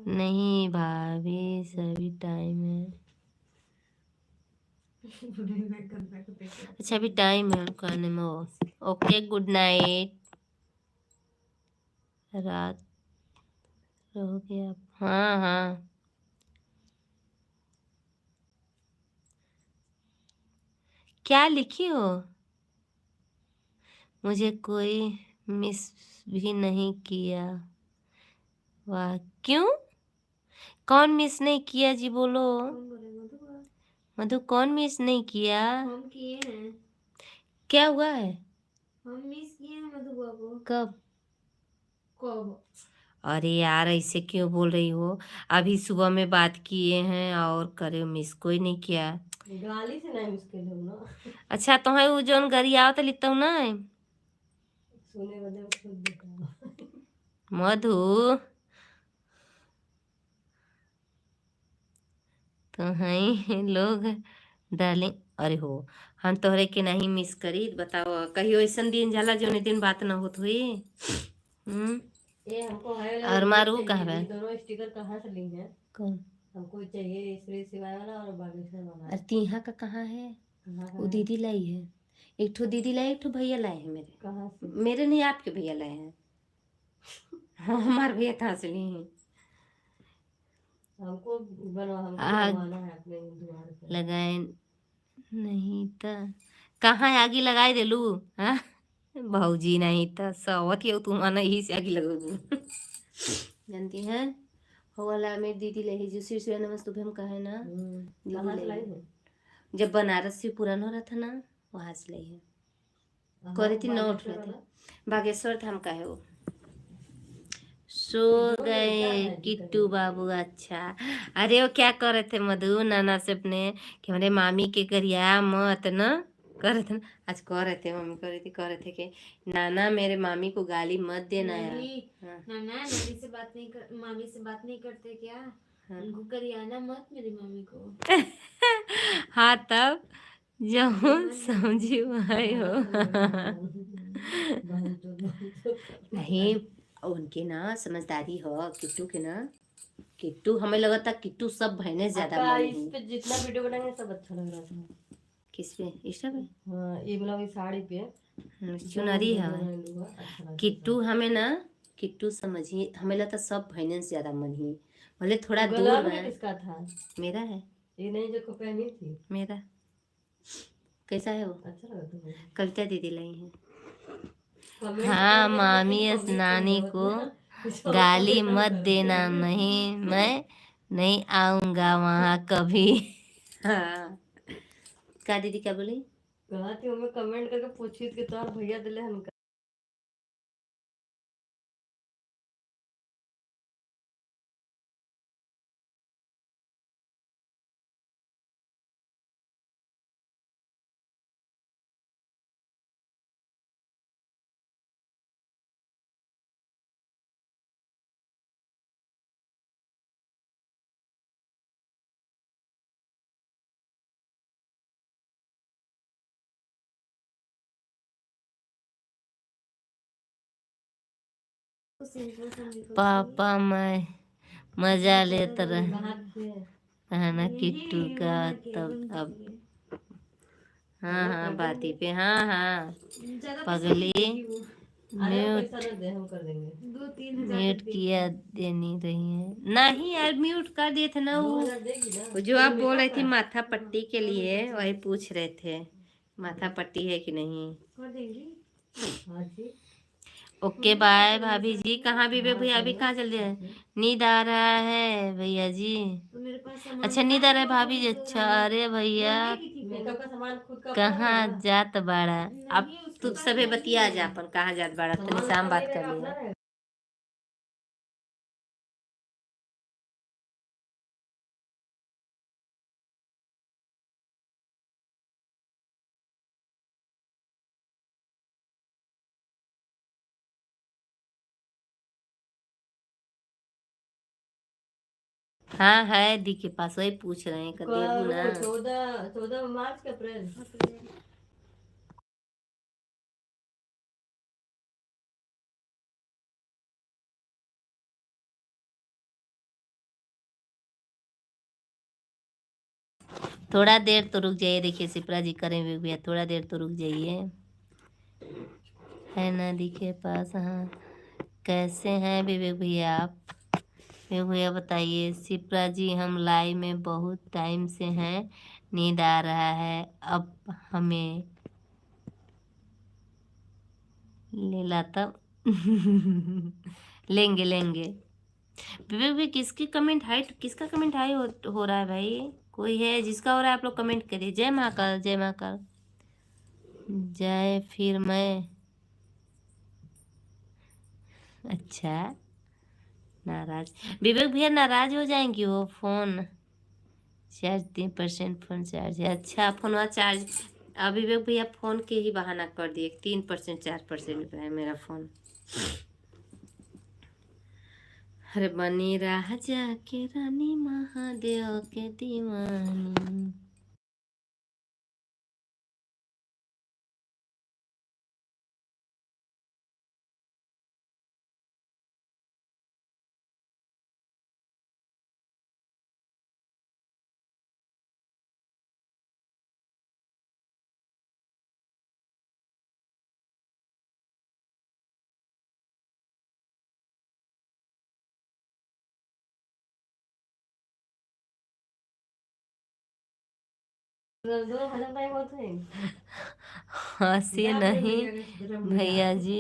नहीं भाभी सभी टाइम है, अच्छा अभी टाइम है उनको आने में। ओके गुड नाइट, रात रहोगे आप, हाँ हाँ क्या लिखी हो, मुझे कोई मिस भी नहीं किया, वाह क्यों, कौन मिस नहीं किया जी बोलो, कौन बोले मधु? मधु कौन मिस नहीं किया, हम किए हैं, क्या हुआ है, हम मिस किए हैं मधु बाबू। कब, कब? अरे यार ऐसे क्यों बोल रही हो, अभी सुबह में बात किए हैं और करे मिस कोई नहीं किया। गाली से नहीं मुश्किल हो ना, अच्छा तो है वो जोन गरियाव तो लिखता हूँ ना सुने वाले को खुद बताओ। मधु, तो हैं लोग डार्लिंग, अरे हो हम तोहरे के नहीं मिस करी, बताओ कहियो ऐसा दिन जाला जो दिन बात ना होत हुई। ये हमको है वाला और वीडियो मारू चाहिए, कहाँ ये है, दोनों स्टिकर कहाँ से लिए हैं? कौन, हमको चाहिए श्री शिवाय वाला और बागेश्वर वाला। अरे तीहा का कहाँ है, कहाँ का वो है? दीदी लाई है, एक ठो दीदी लाई, एक ठो भैया लाए हैं मेरे, कहाँ से? मेरे नहीं आपके भैया लाए हैं। हाँ हमारे भैया कहाँ से लिए हैं, हमको हमको आग बनवाना है अपने द्वार पे। लगाए नहीं तो कहाँ आगे लगाए दे लू, हाँ भौजी नहीं तो सवत ये तुम आना यही से आगे लगोगी। जानती हैं हो वाला मेरी दीदी ले जो सिर से नमस्ते हम कहे ना, कहाँ से लाई हो? जब बनारस से पुरान हो रहा था ना वहां से लाई है, करी थी 9 उठ रहे थे, बागेश्वर धाम का है वो। सो गए किट्टू बाबू, अच्छा अरे वो क्या कर रहे थे मधु नाना से अपने कि हमारे मामी के करिया मत न कह रहे थे ना, आज कह रहे थे, मम्मी कह रहे थे कि नाना मेरे मामी को गाली मत देना यार। हाँ नाना नानी से बात नहीं कर, मामी से बात नहीं करते क्या? हाँ उनको करियाना मत मेरी मम्मी को। हाँ तब जो समझी भाई हो। नहीं उनके ना समझदारी हो किट्टू के ना, किट्टू हमें लगा था किट्टू सब बहने ज्यादा आपका मन इस ही। पे जितना वीडियो बनाएंगे सब अच्छा लग रहा था। किस पे? इंस्टा पे? हाँ ये मतलब इस साड़ी पे चुनरी है अच्छा लगा किट्टू हमें ना, किट्टू समझी हमें लगता सब बहने से ज्यादा मन ही, भले थोड़ा दूर गला में में। किसका था? मेरा है। ये नहीं जो पहनी थी। मेरा कैसा है वो? अच्छा लगा तुम्हें? कविता दीदी लाई है। कमेंट हाँ करके मामी कुछ इस पब्लिक नानी समझाओ को ना। कुछ और गाली परेशान मत कर देना, दिया। नहीं मैं नहीं आऊंगा वहाँ कभी। हाँ क्या दीदी क्या बोली? कहा थी हमें कमेंट करके पूछी कि तो भैया दिले हमका। पापा मैं मजा लेते रहे कहा थे ना किट्टू का, तब अब हाँ हाँ बाती पे, हाँ हाँ पगली अरे म्यूट पैसा न दे हम कर देंगे। 2-3 हजार म्यूट किया दे नहीं रही है, नहीं यार म्यूट कर दिए थे ना वो। 2000 देगी ना? वो जो आप तो बोल रही मेकअप थी का माथा पट्टी के लिए वही पूछ रहे थे, माथा पट्टी है कि नहीं। कर देंगी। हाँ जी। ओके बाय भाभी जी। कहाँ विवेक भैया अभी कहाँ चल रहे हैं? नींद आ रहा है भैया जी। तो मेरे पास सामान अच्छा था, नींद आ रहा है वो भाभी थोड़ी जी, तो अच्छा मैंने अरे भैया बनवाई की थी मेकअप का सामान खुद का अपना कहाँ रहेगा। जात बाड़ा? अब नहीं उसके तू पास सभे नहीं बतिया है। जा अपन कहाँ जात बाड़ा, तनी सामान शाम अपना बात नहीं कर रहेगा, अपना लिया। रहेगा। हाँ है दी के पास, वही पूछ रहे हैं कर देबू ना। 14 मार्च का अप्रैल। थोड़ा देर तो रुक जाइए, देखिए सिपरा जी करें विवेक भैया, थोड़ा देर तो रुक जाइए। है ना दी के पास, हाँ कैसे हैं विवेक भैया आप? विवेक भैया बताइए। सिपरा जी हम लाइव में बहुत टाइम से हैं, नींद आ रहा है अब हमें ले ला तब। लेंगे लेंगे। विवेक भाई किसकी कमेंट हाइट, किसका कमेंट हाई हो रहा है भाई? कोई है जिसका हो रहा है आप लोग कमेंट करिए। जय महाकाल जय महाकाल जय। फिर मैं अच्छा नाराज, विवेक भैया नाराज हो जाएंगी वो। फोन चार्ज 3% फोन चार्ज है। अच्छा फोन चार्ज, अब विवेक भैया फोन के ही बहाना कर दिए, 3% 4% पे है मेरा फोन। अरे बनी राजा के रानी महादेव के दीवानी। दो हजार टाइम होते हैं। हंसी नहीं भैया जी।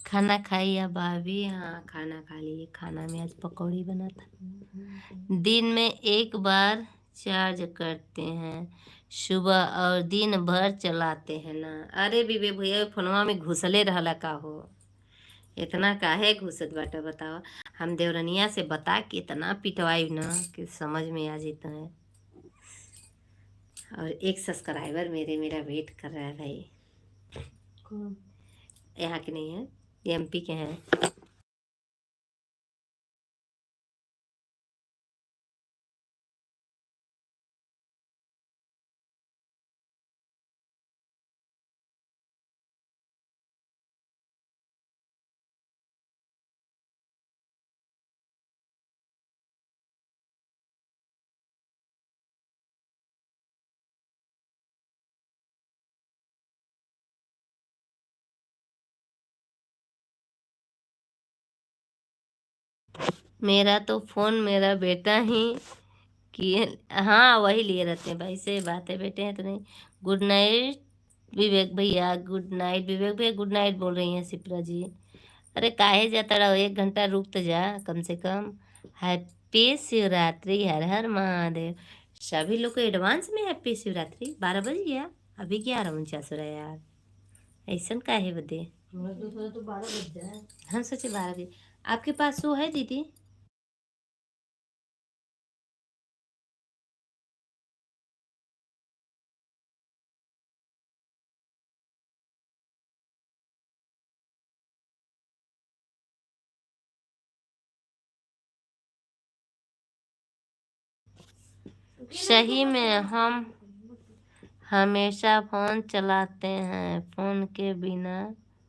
खाना खाई या भाभी? हाँ खाना खा लिए। खाना में आज पकौड़ी बना था। दिन में एक बार चार्ज करते हैं, सुबह और दिन भर चलाते हैं ना। अरे विवेक भैया फोनवा में घुसले रहला का हो, इतना काहे घुसत बाटा बताओ। हम देवरनिया से बता के इतना पिटवाई ना कि समझ में आ जाता है। और एक सब्सक्राइबर मेरा वेट कर रहा है भाई। कौन? यहाँ के नहीं है, एमपी के हैं। मेरा तो फोन मेरा बेटा ही किए। हाँ वही लिए रहते हैं भाई, से बात है, बेटे हैं तो नहीं। गुड नाइट विवेक भैया, गुड नाइट विवेक भैया, गुड नाइट बोल रही हैं सिप्रा जी। अरे काहे जाता रहो, 1 घंटा रुक तो जा कम से कम। हैप्पी शिवरात्रि, हर हर महादेव। सभी लोग को एडवांस में हैप्पी शिवरात्रि। 12 बज गया, अभी 11:49 हो रहा है यार, ऐसा काहे बदे। हमरा तो सोचा तो 12 बज जाए। हम सोचे 12 बजे। आपके पास वो है दीदी? सही में हम हमेशा फोन चलाते हैं, फोन के बिना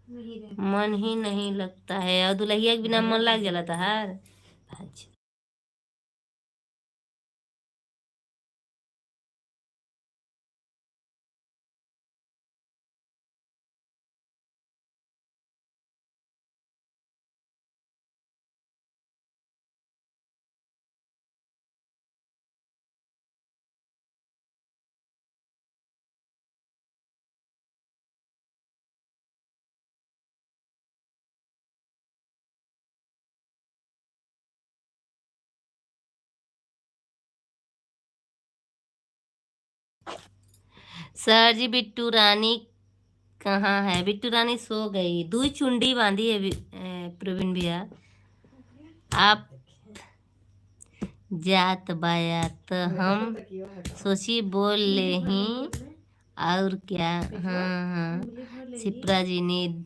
मन ही नहीं लगता है। और दुल्हिया के बिना मन लग जाला था हर। अच्छा सर जी, बिट्टू रानी कहाँ है? बिट्टू रानी सो गई, दूध चुंडी बांधी है प्रवीण भैया। आप जात बायात हम सोची बोल ले ही, और क्या। हाँ हाँ सिप्रा जी नींद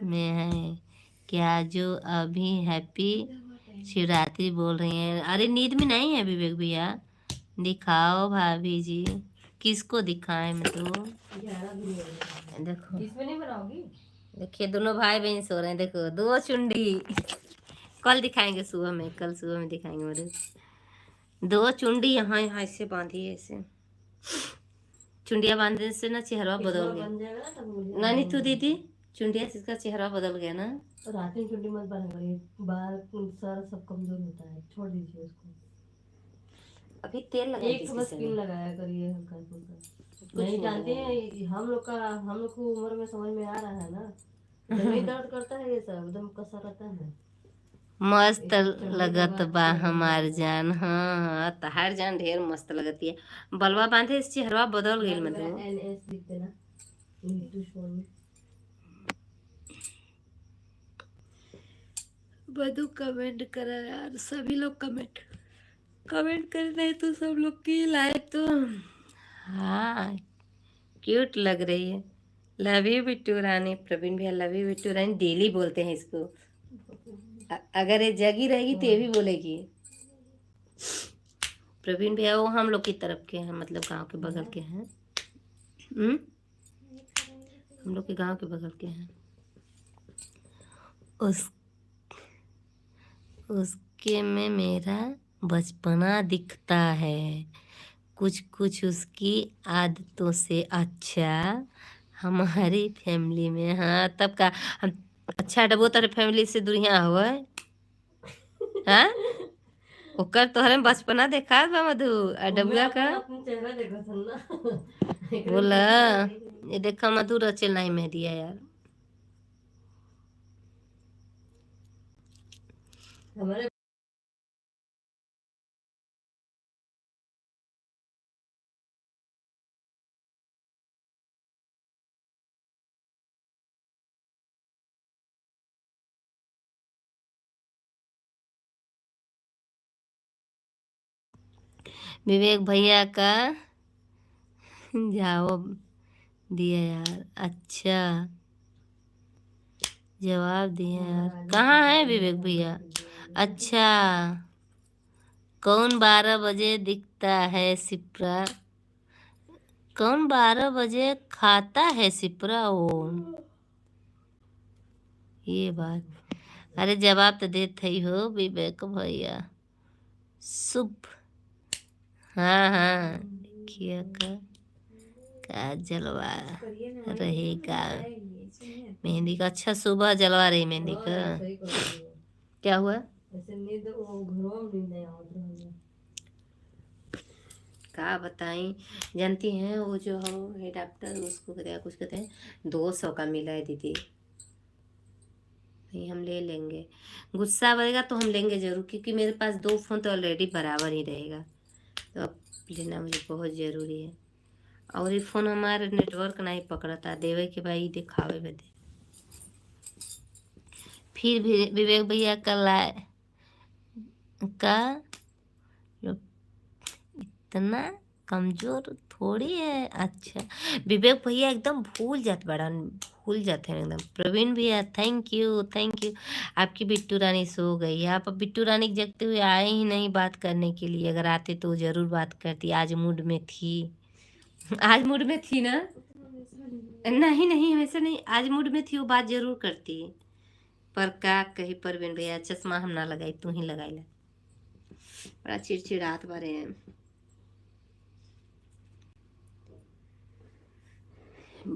में है क्या जो अभी हैप्पी शिवरात्रि बोल रही हैं? अरे नींद में नहीं है विवेक भैया। दिखाओ भाभी जी, किसको दिखाएं मैं तो। देखो इसमें नहीं बनाओगी? देखिए दोनों भाई बहन सो रहे हैं, देखो दो चुंडी। कल दिखाएंगे सुबह में, कल सुबह में दिखाएंगे मेरे। दो चुंडी यहाँ यहाँ ऐसे बांधी है, ऐसे चुंडिया बांधने से ना चेहरा बदल गया। बन जाएगा ना तब नानी तू दीदी, चुंडिया से इसका चेहरा बदल गया ना। तो रात में छुट्टी मत बना करिए, बाल सर सब कमजोर होता है, छोड़ दीजिए उसको। अभी तेल लगा एक बस क्रीम लगाया करिए हल्का फुल्का। नहीं जानते हैं हम लोग को उम्र में समझ में आ रहा है ना, नहीं दर्द करता है ये सब, एकदम कसा रहता है। मस्त लगत बा हमार जान। हाँ हाँ तहार जान ढेर मस्त लगती है। बलवा बांधे इस चेहरा बदल गई मतलब। एनएस लिख देना नीतू शोर में। बधु कमेंट कर यार, सभी लोग कमेंट कर रहे हैं तो सब लोग की लाइव तो हाँ क्यूट लग रही है। लव यू बिट्टू रानी, प्रवीण भैया love you Bittu Rani daily बोलते हैं इसको। अगर ये जगी रहेगी तो ये भी बोलेगी। प्रवीण भैया वो हम लोग की तरफ के हैं, मतलब गांव के बगल के हैं। हम लोग के गांव के बगल के हैं। उसके में मेरा बचपना दिखता है, कुछ कुछ उसकी आदतों से। अच्छा हमारी फैमिली में, हाँ तब का हम अच्छा डबो तेरे फैमिली से दुनिया हो। हाँ ओकर तोहरे में बचपना देखा बा मधु डबुआ का। अपना चेहरा देखो सुनना बोला ये देखा मधु रचल नहीं में दिया यार। हमारे विवेक भैया का जवाब दिया यार। अच्छा जवाब दिया यार। कहाँ है विवेक भैया? अच्छा कौन 12 बजे दिखता है सिपरा? कौन 12 बजे खाता है सिपरा? ओ ये बात। अरे जवाब तो देते ही हो विवेक भैया। शुभ। हाँ हाँ देखिए का जलवा रहेगा मेहंदी का। अच्छा सुबह जलवा रही मेहंदी का। सही कर रही हो। क्या हुआ? ऐसे नींद वो घरों में नींद नहीं आवत रहल। का बताई। जानती हैं वो जो है डॉक्टर उसको कहते हैं कुछ कहते हैं 200 का मिला है दीदी। नहीं हम ले लेंगे। गुस्सा बढ़ेगा तो हम लेंगे जरूर क्योंकि मेरे पास 2 फोन तो ऑलरेडी बराबर ही रहेगा। तो अब लेना मुझे बहुत ज़रूरी है। और ये फ़ोन हमारे नेटवर्क नहीं पकड़ता देवे के भाई दिखावे बदे। फिर भी विवेक भैया कल आए का इतना कमजोर थोड़ी है। अच्छा विवेक भैया एकदम भूल जाते बड़ा भूल जाते हैं एकदम। प्रवीण भैया थैंक यू थैंक यू। आपकी बिट्टू रानी सो गई है। आप अब बिट्टू रानी जगते हुए आए ही नहीं बात करने के लिए। अगर आते तो ज़रूर बात करती। आज मूड में थी। आज मूड में थी ना? नहीं नहीं वैसे नहीं। आज मूड में थी वो बात जरूर करती। पर का कही परवीन भैया चश्मा हम ना लगाई तू ही लगाई ला। बड़ा चिड़चिड़ात बारे हैं।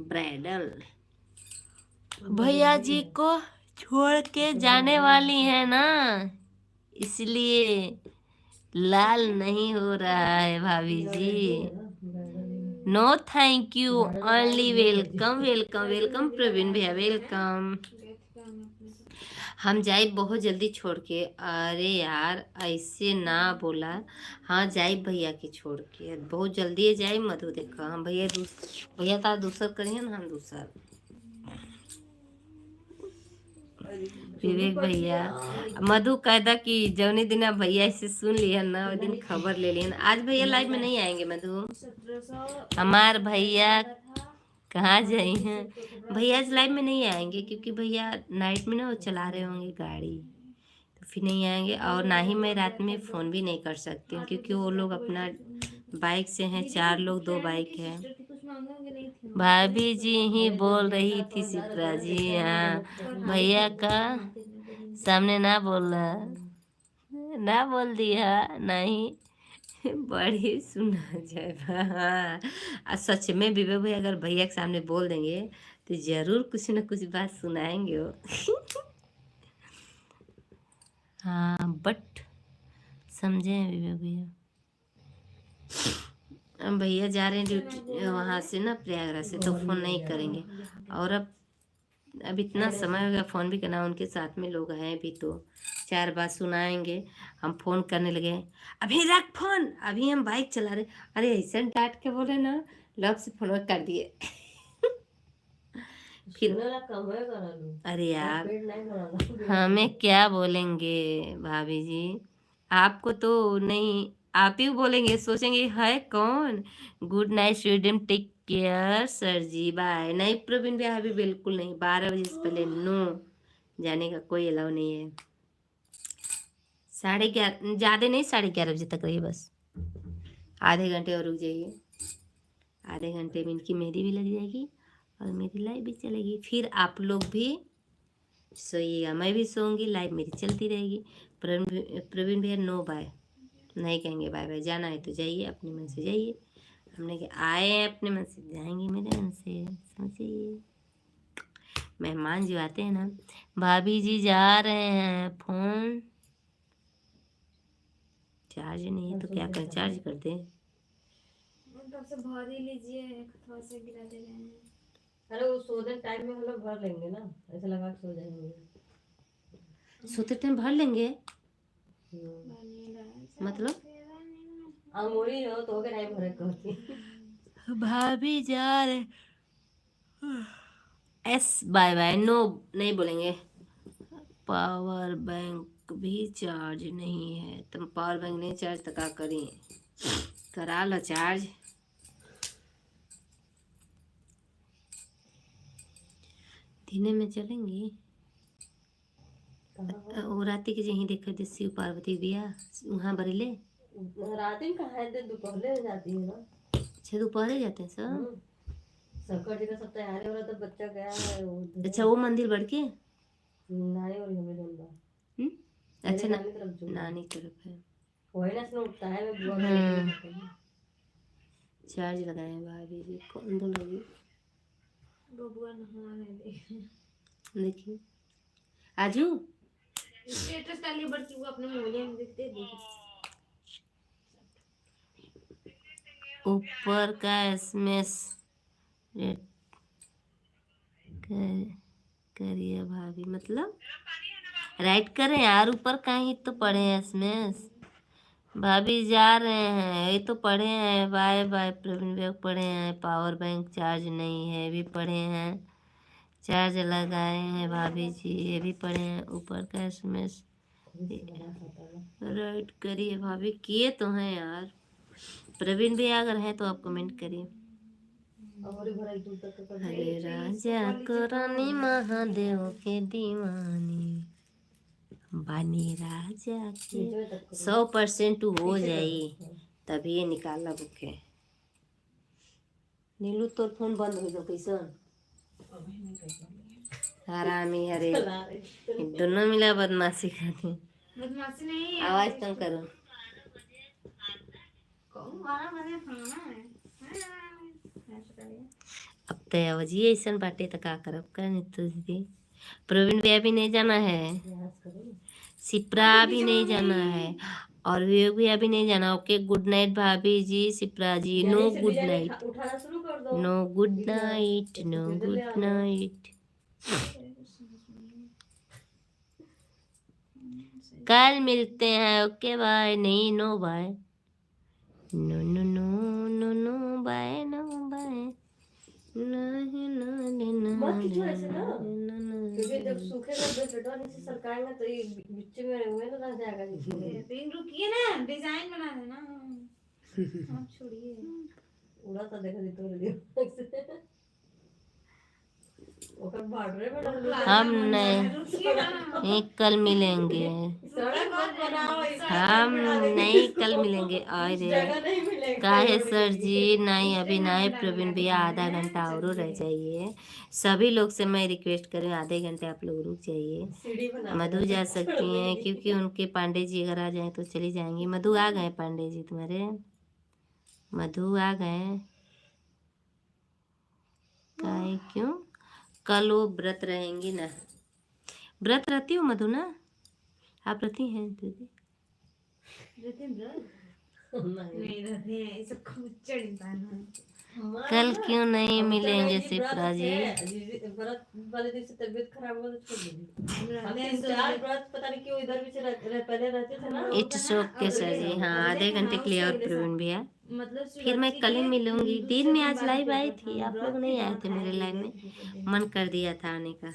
ब्राइडल भैया जी को छोड़ के जाने वाली है ना इसलिए लाल नहीं हो रहा है भाभी जी। No thank you only welcome welcome welcome Praveen भैया वेलकम। हम जाए बहुत जल्दी छोड़ के। अरे यार ऐसे ना बोला। हाँ जाए भैया के छोड़ के बहुत जल्दी जाए मधु देखा। हम भैया भैया तार दूसर करिए ना हम दूसर। विवेक भैया मधु कहता कि जौनी दिन आप भैया से सुन लिया ना वो दिन खबर ले लिया। आज भैया लाइव में नहीं आएंगे मधु। हमार भैया कहाँ जाए हैं। भैया आज लाइव में नहीं आएंगे क्योंकि भैया नाइट में ना वो चला रहे होंगे गाड़ी तो फिर नहीं आएंगे। और ना ही मैं रात में फ़ोन भी नहीं कर सकती हूँ क्योंकि वो लोग अपना बाइक से हैं 4 लोग 2 बाइक है। भाभी जी ही बोल रही थी सिप्रा जी। हाँ भैया का सामने ना बोला ना बोल दिया नहीं बड़ी सुना जाए। हाँ और सच में विवेक भाई अगर भैया के सामने बोल देंगे तो जरूर कुछ ना कुछ बात सुनाएंगे वो। हाँ बट समझे विवेक भैया। अब भैया जा रहे हैं ड्यूटी वहाँ से ना प्रयागराज से तो फ़ोन नहीं करेंगे। और अब इतना समय हो गया फ़ोन भी करना। उनके साथ में लोग हैं भी तो 4 बात सुनाएंगे। हम फ़ोन करने लगे अभी रख फ़ोन अभी हम बाइक चला रहे। अरे ऐसा डांट के बोले ना लग से फ़ोन कर दिए। फिर अरे यार हमें क्या बोलेंगे भाभी जी। आपको तो नहीं आप ही बोलेंगे सोचेंगे है कौन। Good night sweet dream take care sir ji bye. नहीं प्रवीण भैया अभी बिल्कुल नहीं 12 बजे से पहले नो जाने का कोई अलाउ नहीं है। 11:30 ज़्यादा नहीं 11:30 बजे तक रहिए बस। आधे घंटे और रुक जाइए। आधे घंटे में इनकी मेहंदी भी लग जाएगी और मेरी लाइव भी चलेगी। फिर आप लोग भी सोइएगा मैं भी सोऊंगी लाइव मेरी चलती रहेगी। प्रवीण भैया नो बाय नहीं कहेंगे बाय बाय। जाना है तो जाइए अपने मन से जाइए। हमने कहा आए हैं अपने मन से जाएंगे मेरे मन से समझिए। मेहमान जो आते हैं ना भाभी जी जा रहे हैं फ़ोन चार्ज नहीं है तो क्या करें चार्ज कर दें। भर ही लीजिए थोड़ा सा गिरा दे रहे हैं। अरे वो सोने टाइम में हम लोग भर लेंगे ना ऐसा लगा के सो जाएंगे। सोते टाइम भर लेंगे। मतलब अंगूरी हो तो के नहीं भरे कहती। भाभी जा रहे एस बाय बाय नो नहीं बोलेंगे। पावर बैंक भी चार्ज नहीं है। तुम पावर बैंक नहीं चार्ज तो क्या करी, करा लो चार्ज। दिने में चलेंगी वो राती के जहीं देखो जो शिव पार्वती बिया वहाँ बरेले। रात में कहाँ है, दोपहर जाती है ना। अच्छा दोपहर जाते हैं सब। शंकर जी का सब तैयारी हो रहा था, बच्चा गया है उधर। अच्छा वो मंदिर बढ़ के नानी और हमें जोड़ा। अच्छा नानी तरफ जोड़ा। नानी तरफ है। वही ना सुनो उठता है, मैं बुआ हाँ। चार्ज लगाए भाभी जी। कौन बोलोगी? बबुआ नहा रहे देखिए आजू स्टेटस डालिए बड़की वो अपने मोहल्ले में देखते ऊपर का एसएमएस करिए भाभी, मतलब राइट करें यार, ऊपर का ही तो पढ़े हैं एसएमएस। भाभी जा रहे हैं ये तो पढ़े हैं। बाय बाय प्रवीण बैग पढ़े हैं। पावर बैंक चार्ज नहीं है भी पढ़े हैं। चार्ज लगाए हैं भाभी जी ये भी पढ़े हैं। ऊपर का एसएमएस राइट करिए भाभी। किए तो हैं यार। प्रवीण भी अगर है तो आप कमेंट करिए। हरे राजा को रानी महादेव के दीवानी बानी राजा के 100% हो जाई तभी ये निकालना बुके। नीलू तो फोन बंद हो गया कैसन हरामी हरे दोनों मिला बदमाशी करते। बदमाशी नहीं है। आवाज कम करो। अब तो आवाज ऐसा बाटे तो का करब कर नहीं तो दीदी। प्रवीण भैया भी नहीं जाना है। सिप्रा भी नहीं जाना है और विवेक भैया भी नहीं जाना। ओके गुड नाइट भाभी जी। Shipra ji no good night. No good night. No good night. कल मिलते हैं। Okay bye. नहीं no bye. No no no no no bye no bye. नहीं मत खींचो ऐसे ना, क्योंकि जब सूखेगा बेटवा नीचे सरकाएगा तो ये बीच में हुए तो रह जाएगा नीचे। पिन रुकिए ना, डिजाइन बना देना। आप छोड़िए। उड़ा तो देखो तो वीडियो ओकर बॉर्डर में डाल। हम नहीं कल मिलेंगे। सड़क मत बनाओ। हम नहीं कल मिलेंगे। अरे काहे सर जी नहीं अभी नहीं। प्रवीण भैया आधा घंटा और रह जाइए। सभी लोग से मैं रिक्वेस्ट करूँ आधे घंटे आप लोग रुक जाइए। मधु जा सकती हैं क्योंकि उनके पांडे जी अगर आ जाए तो चली जाएंगी। मधु आ गए पांडे जी तुम्हारे। मधु आ गए काहे क्यों कल वो व्रत रहेंगी ना। व्रत रहती हो मधु ना? आप रहती हैं दीदी? नहीं रहते हैं, ये सब खुच्चड़ इंसान है। कल क्यों नहीं मिलेंगे सिप्रा जी? व्रत वाले दिन से तबीयत खराब हुआ तो छोड़ दीजिए। हम 3-4 व्रत पता नहीं क्यों इधर भी पहले रहते थे ना। इट्स ओके सर जी। हाँ आधे घंटे के लिए और प्रवीण भैया मतलब फिर मैं कल ही मिलूंगी। दिन में आज लाइव आई थी आप लोग नहीं आए थे मेरे लाइव में। मन कर दिया था आने का।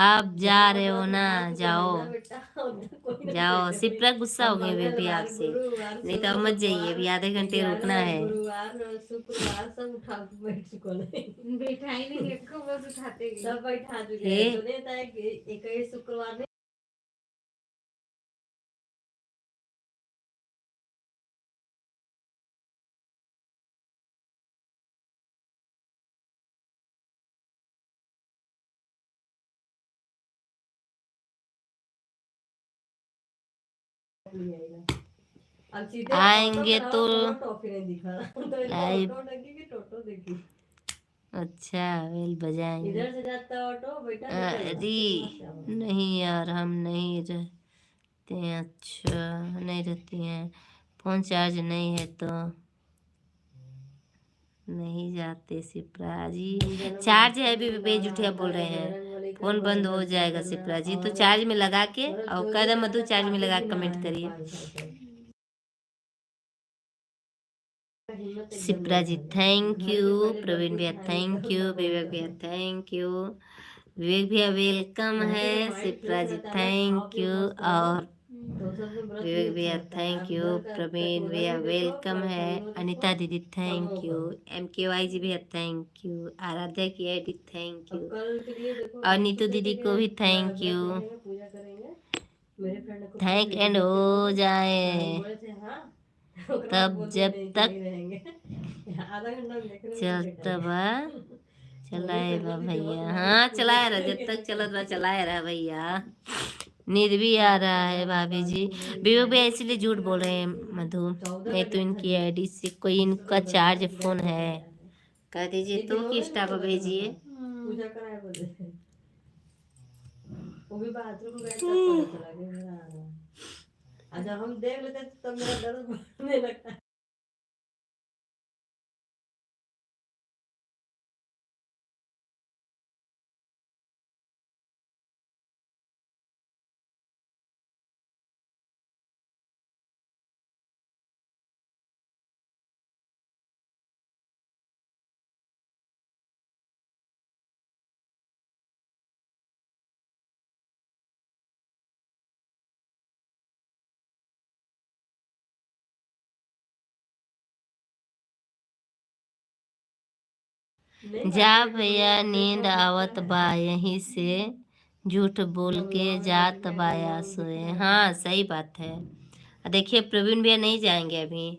आप जा रहे हो ना जाओ जाओ। सिप्रा गुस्सा हो गई बेबी आपसे। नहीं तो अब मत जाइए अभी आधे घंटे रुकना है। गुरुवार शुक्रवार सब उठा बैठ चुका है। बैठा ही नहीं एक को बस उठाते गए। सब बैठा चुके हैं। तो नहीं था एक ही शुक्रवार में आएंगे तो टॉफी नहीं दिखा लाइव। टोटो देखी। अच्छा वेल बजाएंगे। इधर से जाता ऑटो बेटा अरे नहीं यार हम नहीं रहते हैं। अच्छा नहीं रहती हैं। फोन चार्ज नहीं है तो नहीं जाते सिप्रा जी। चार्ज है अभी बेजुटिया बोल रहे हैं। फोन बंद हो जाएगा सिप्रा जी, तो चार्ज में लगा के और कह दे मधु चार्ज में लगा के कमेंट करिए। सिप्रा जी थैंक यू, प्रवीण भैया थैंक यू, विवेक भैया थैंक यू, विवेक भैया वेलकम है, सिप्रा जी थैंक यू, और विवेक भैया थैंक यू, प्रवीण भैया वेलकम है, अनिता दीदी थैंक यू, MKY जी भैया थैंक यू, आराध्या की आईडी थैंक यू, और नीतू दीदी को भी थैंक यू। थैंक एंड हो जाए तब जब तक चलता बा चलाए बा भैया, हाँ चलाया रहा, जब तक चलत बा चलाया रहा भैया। नींद भी आ रहा है भाभी जी, विवेक भैया इसलिए झूठ बोल रहे हैं मधु, नहीं तो इनकी आईडी से कोई इनका चार्ज फोन है, कह दीजिए तो कि स्टाफ भेजिए। पूजा कराए बोले वो भी बाथरूम गए तब पता चला कि मेरा आ रहा है। जब हम देख लेते तब मेरा दर्द बढ़ने लगता। जा भैया नींद आवत बा, यहीं से झूठ बोल के जात बाया सोए, हाँ सही बात है। देखिए प्रवीण भैया नहीं जाएंगे अभी,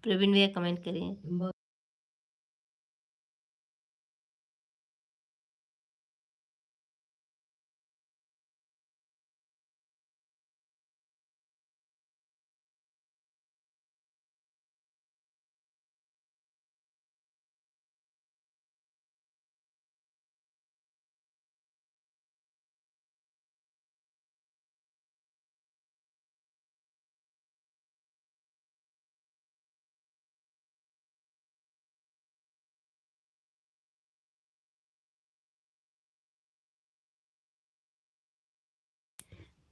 प्रवीण भैया कमेंट करिए।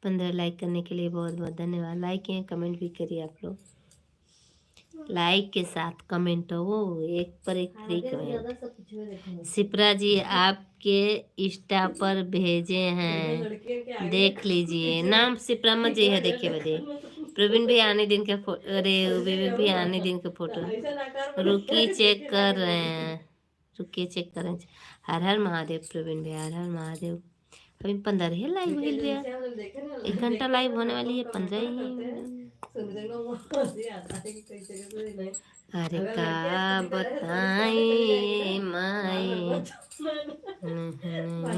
पंद्रह लाइक करने के लिए बहुत बहुत धन्यवाद। लाइक किए, कमेंट भी करिए आप लोग, लाइक के साथ कमेंट हो, एक पर एक फ्री कमेंट। सिप्रा जी आपके इंस्टा पर भेजे हैं, देख लीजिए, नाम सिप्रा मत जी है, देखिए बदे प्रवीण भी आने दिन के अरे विवेक भी आने दिन के फोटो रुकी चेक कर रहे हैं, रुकिए चेक कर रहे हैं। हर हर महादेव प्रवीण भैया, हर हर महादेव। अभी 15 ही लाइव हिल गया, 1 घंटा लाइव होने वाली है, 15 ही। अरे का बताई माई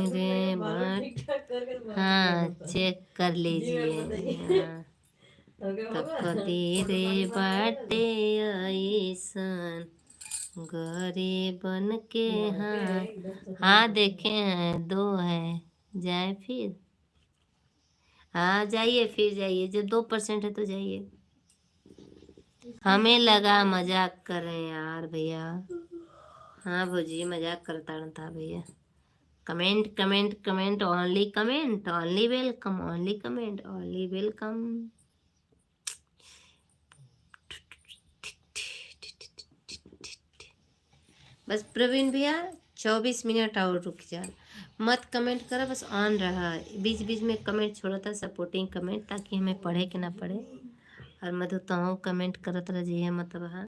रे बट, हाँ चेक कर लीजिए, हाँ तब कदी रे बाटे ऐसन गरीबन के, हाँ हाँ देखे हैं, 2 है, जाए फिर, हाँ जाइए फिर जाइए, जब 2% है तो जाइए। हमें लगा मजाक कर रहे हैं यार भैया, हाँ भौजी मजाक करता था भैया। Comment comment comment, only comment, only welcome, only comment, only welcome. बस प्रवीण भैया 24 मिनट और रुक जा, मत कमेंट करो, बस ऑन रहा, बीच बीच में कमेंट छोड़ा था, सपोर्टिंग कमेंट, ताकि हमें पढ़े के ना पढ़े। और मधु तो कमेंट करत रहिए, मतलब हाँ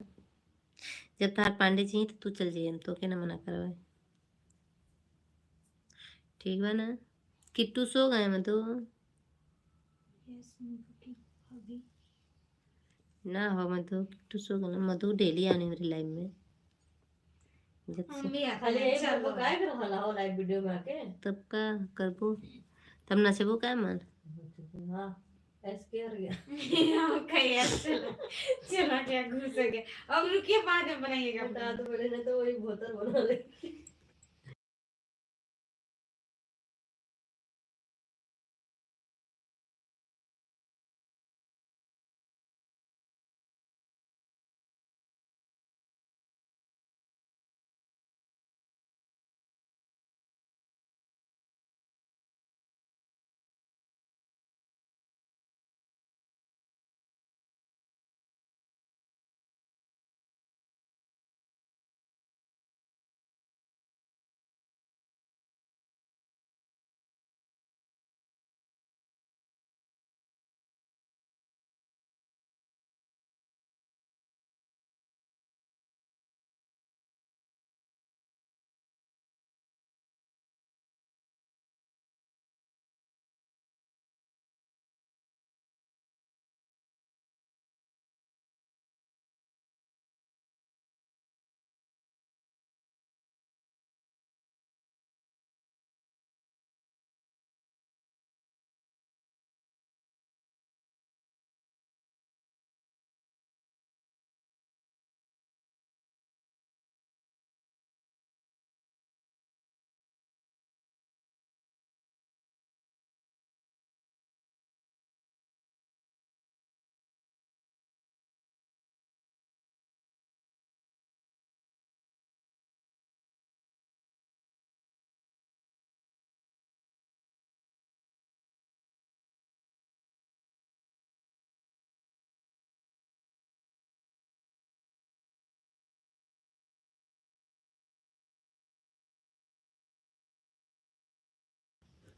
जब तार पांडे जी तो तू चल जाइए, तो के ना मना करो, ठीक बा ना। किट्टू सो गए मधु? ना हो मधु, किट्टू सो गए, मधु डेली आने वाली लाइव में जब से, तब का करबो, तब नचबो का मन। हाँ ऐसे कर गया चला क्या घुस गया, अब रुकिए बाद में बनाइएगा। बता तो बोले ना, तो वही बोतल बना ले।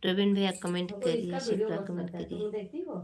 प्रवीण भैया कमेंट हमको इसका करिए, वीडियो शिप्रा मस्त कमेंट लगता है, करिए। तुम देखती हो?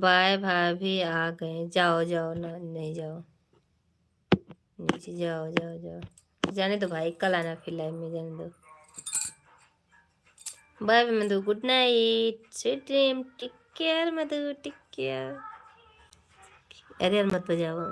बाय भाभी आ गए, जाओ जाओ ना, नहीं जाओ नीचे, जाओ जाओ जाओ, जाने दो भाई, कल आना फिर लाइव में, जाने दो। Bye bye Madhu, good night, sweet dream, take care Madhu, take care. अरे यार मत बजाओ।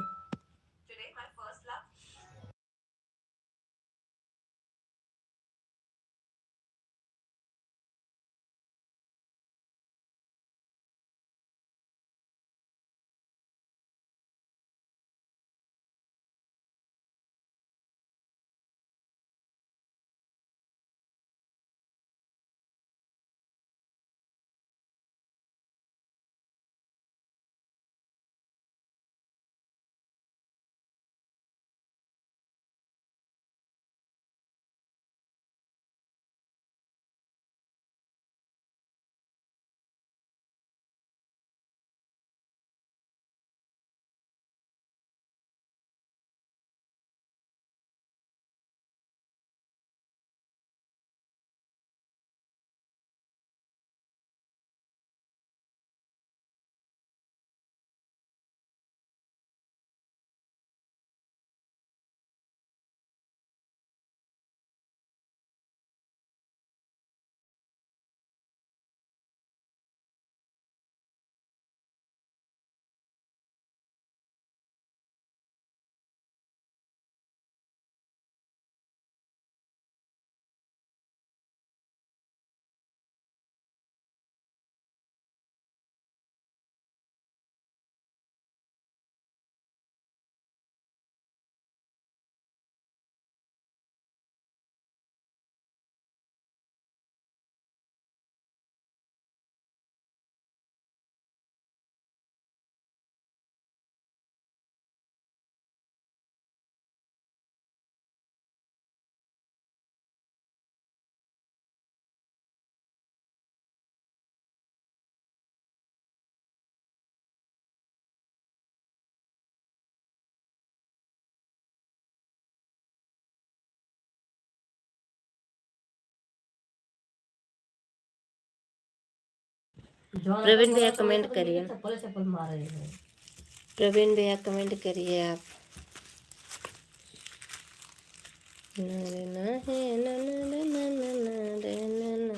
जॉन प्रवीण भैया तो कमेंट वैसे तो करिए, मिलके चप्पल चप्पल मार रहे हैं। प्रवीण भैया कमेंट करिए आप। ना ना है ना ना ना ना ना ना रे ना ना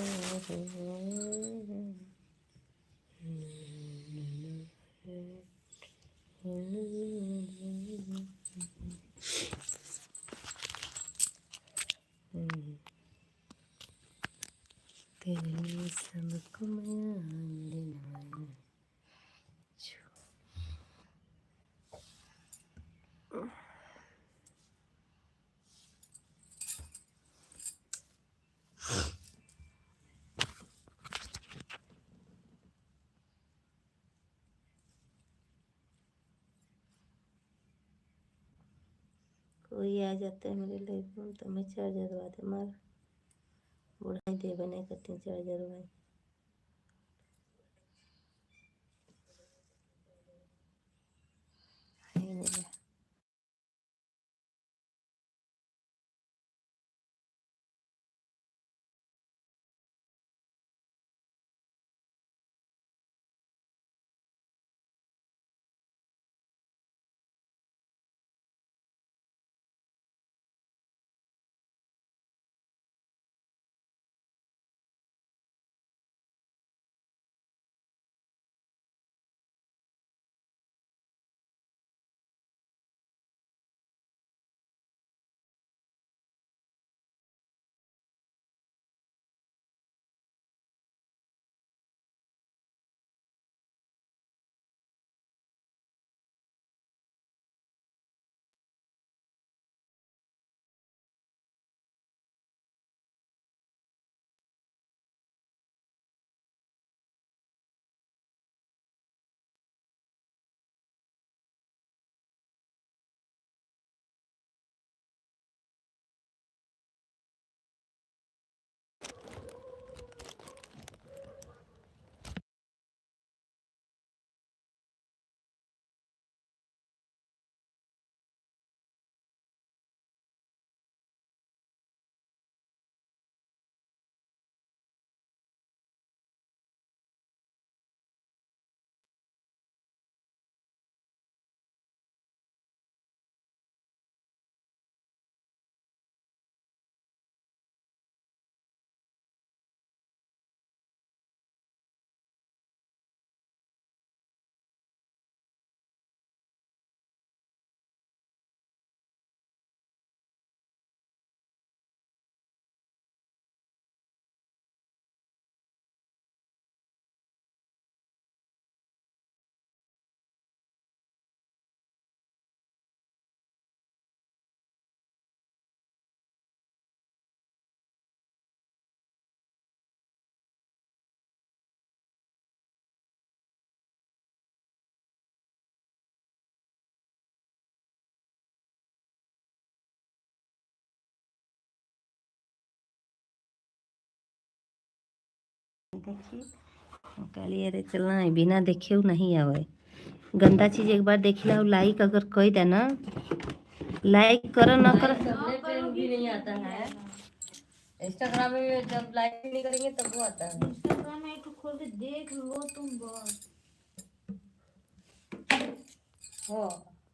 तेरे सबको मैं कोई आ जाता है मेरे लाइफ में तो मैं चार्जर दबा दे, मार बुढ़ाई दे बने करती हूँ चार्जर भाई। देखिए कहलिए अरे चलना है बिना देखे नहीं आवे गंदा चीज एक बार देखिला लाइक अगर कई देना लाइक कर ना कर करने पे भी नहीं आता है। इंस्टाग्राम में जब लाइक नहीं करेंगे तब वो आता है। इंस्टाग्राम में तो खोल के देख लो तुम बस। हो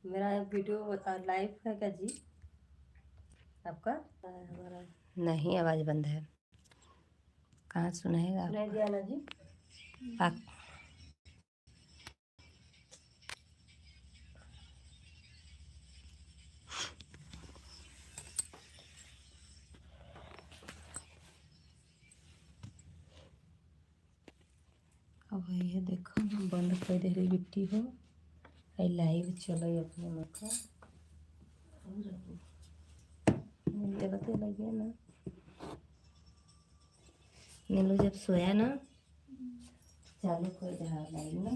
मेरा वीडियो लाइव है क्या जी आपका? हमारा नहीं आवाज बंद है कहाँ सुनाएगा सुनाई दिया ना जी। पाक अब ये देखो बंद कर दे रही बिट्टी हो लाइव चलो अपने मौका देखते लगे ना नीलू जब सोया ना चालू कर रहा लाइव ना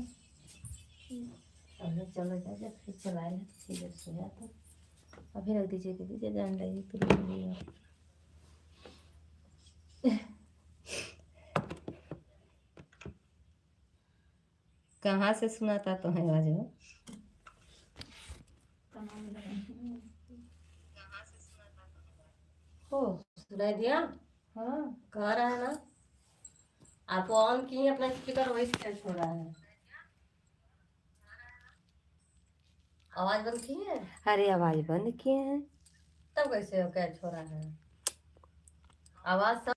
अभी चलो जा जब फिर चलाए फिर जब सोया तो अभी रख दीजिए जान लगी तो कहाँ से सुनाता तो है आवाज में हो सुनाई दिया? हाँ कह रहा है ना आप ऑन किए अपना स्पीकर वही सेट हो रहा है। आवाज बंद की है अरे आवाज बंद किए हैं तब कैसे कैच हो रहा है आवाज सब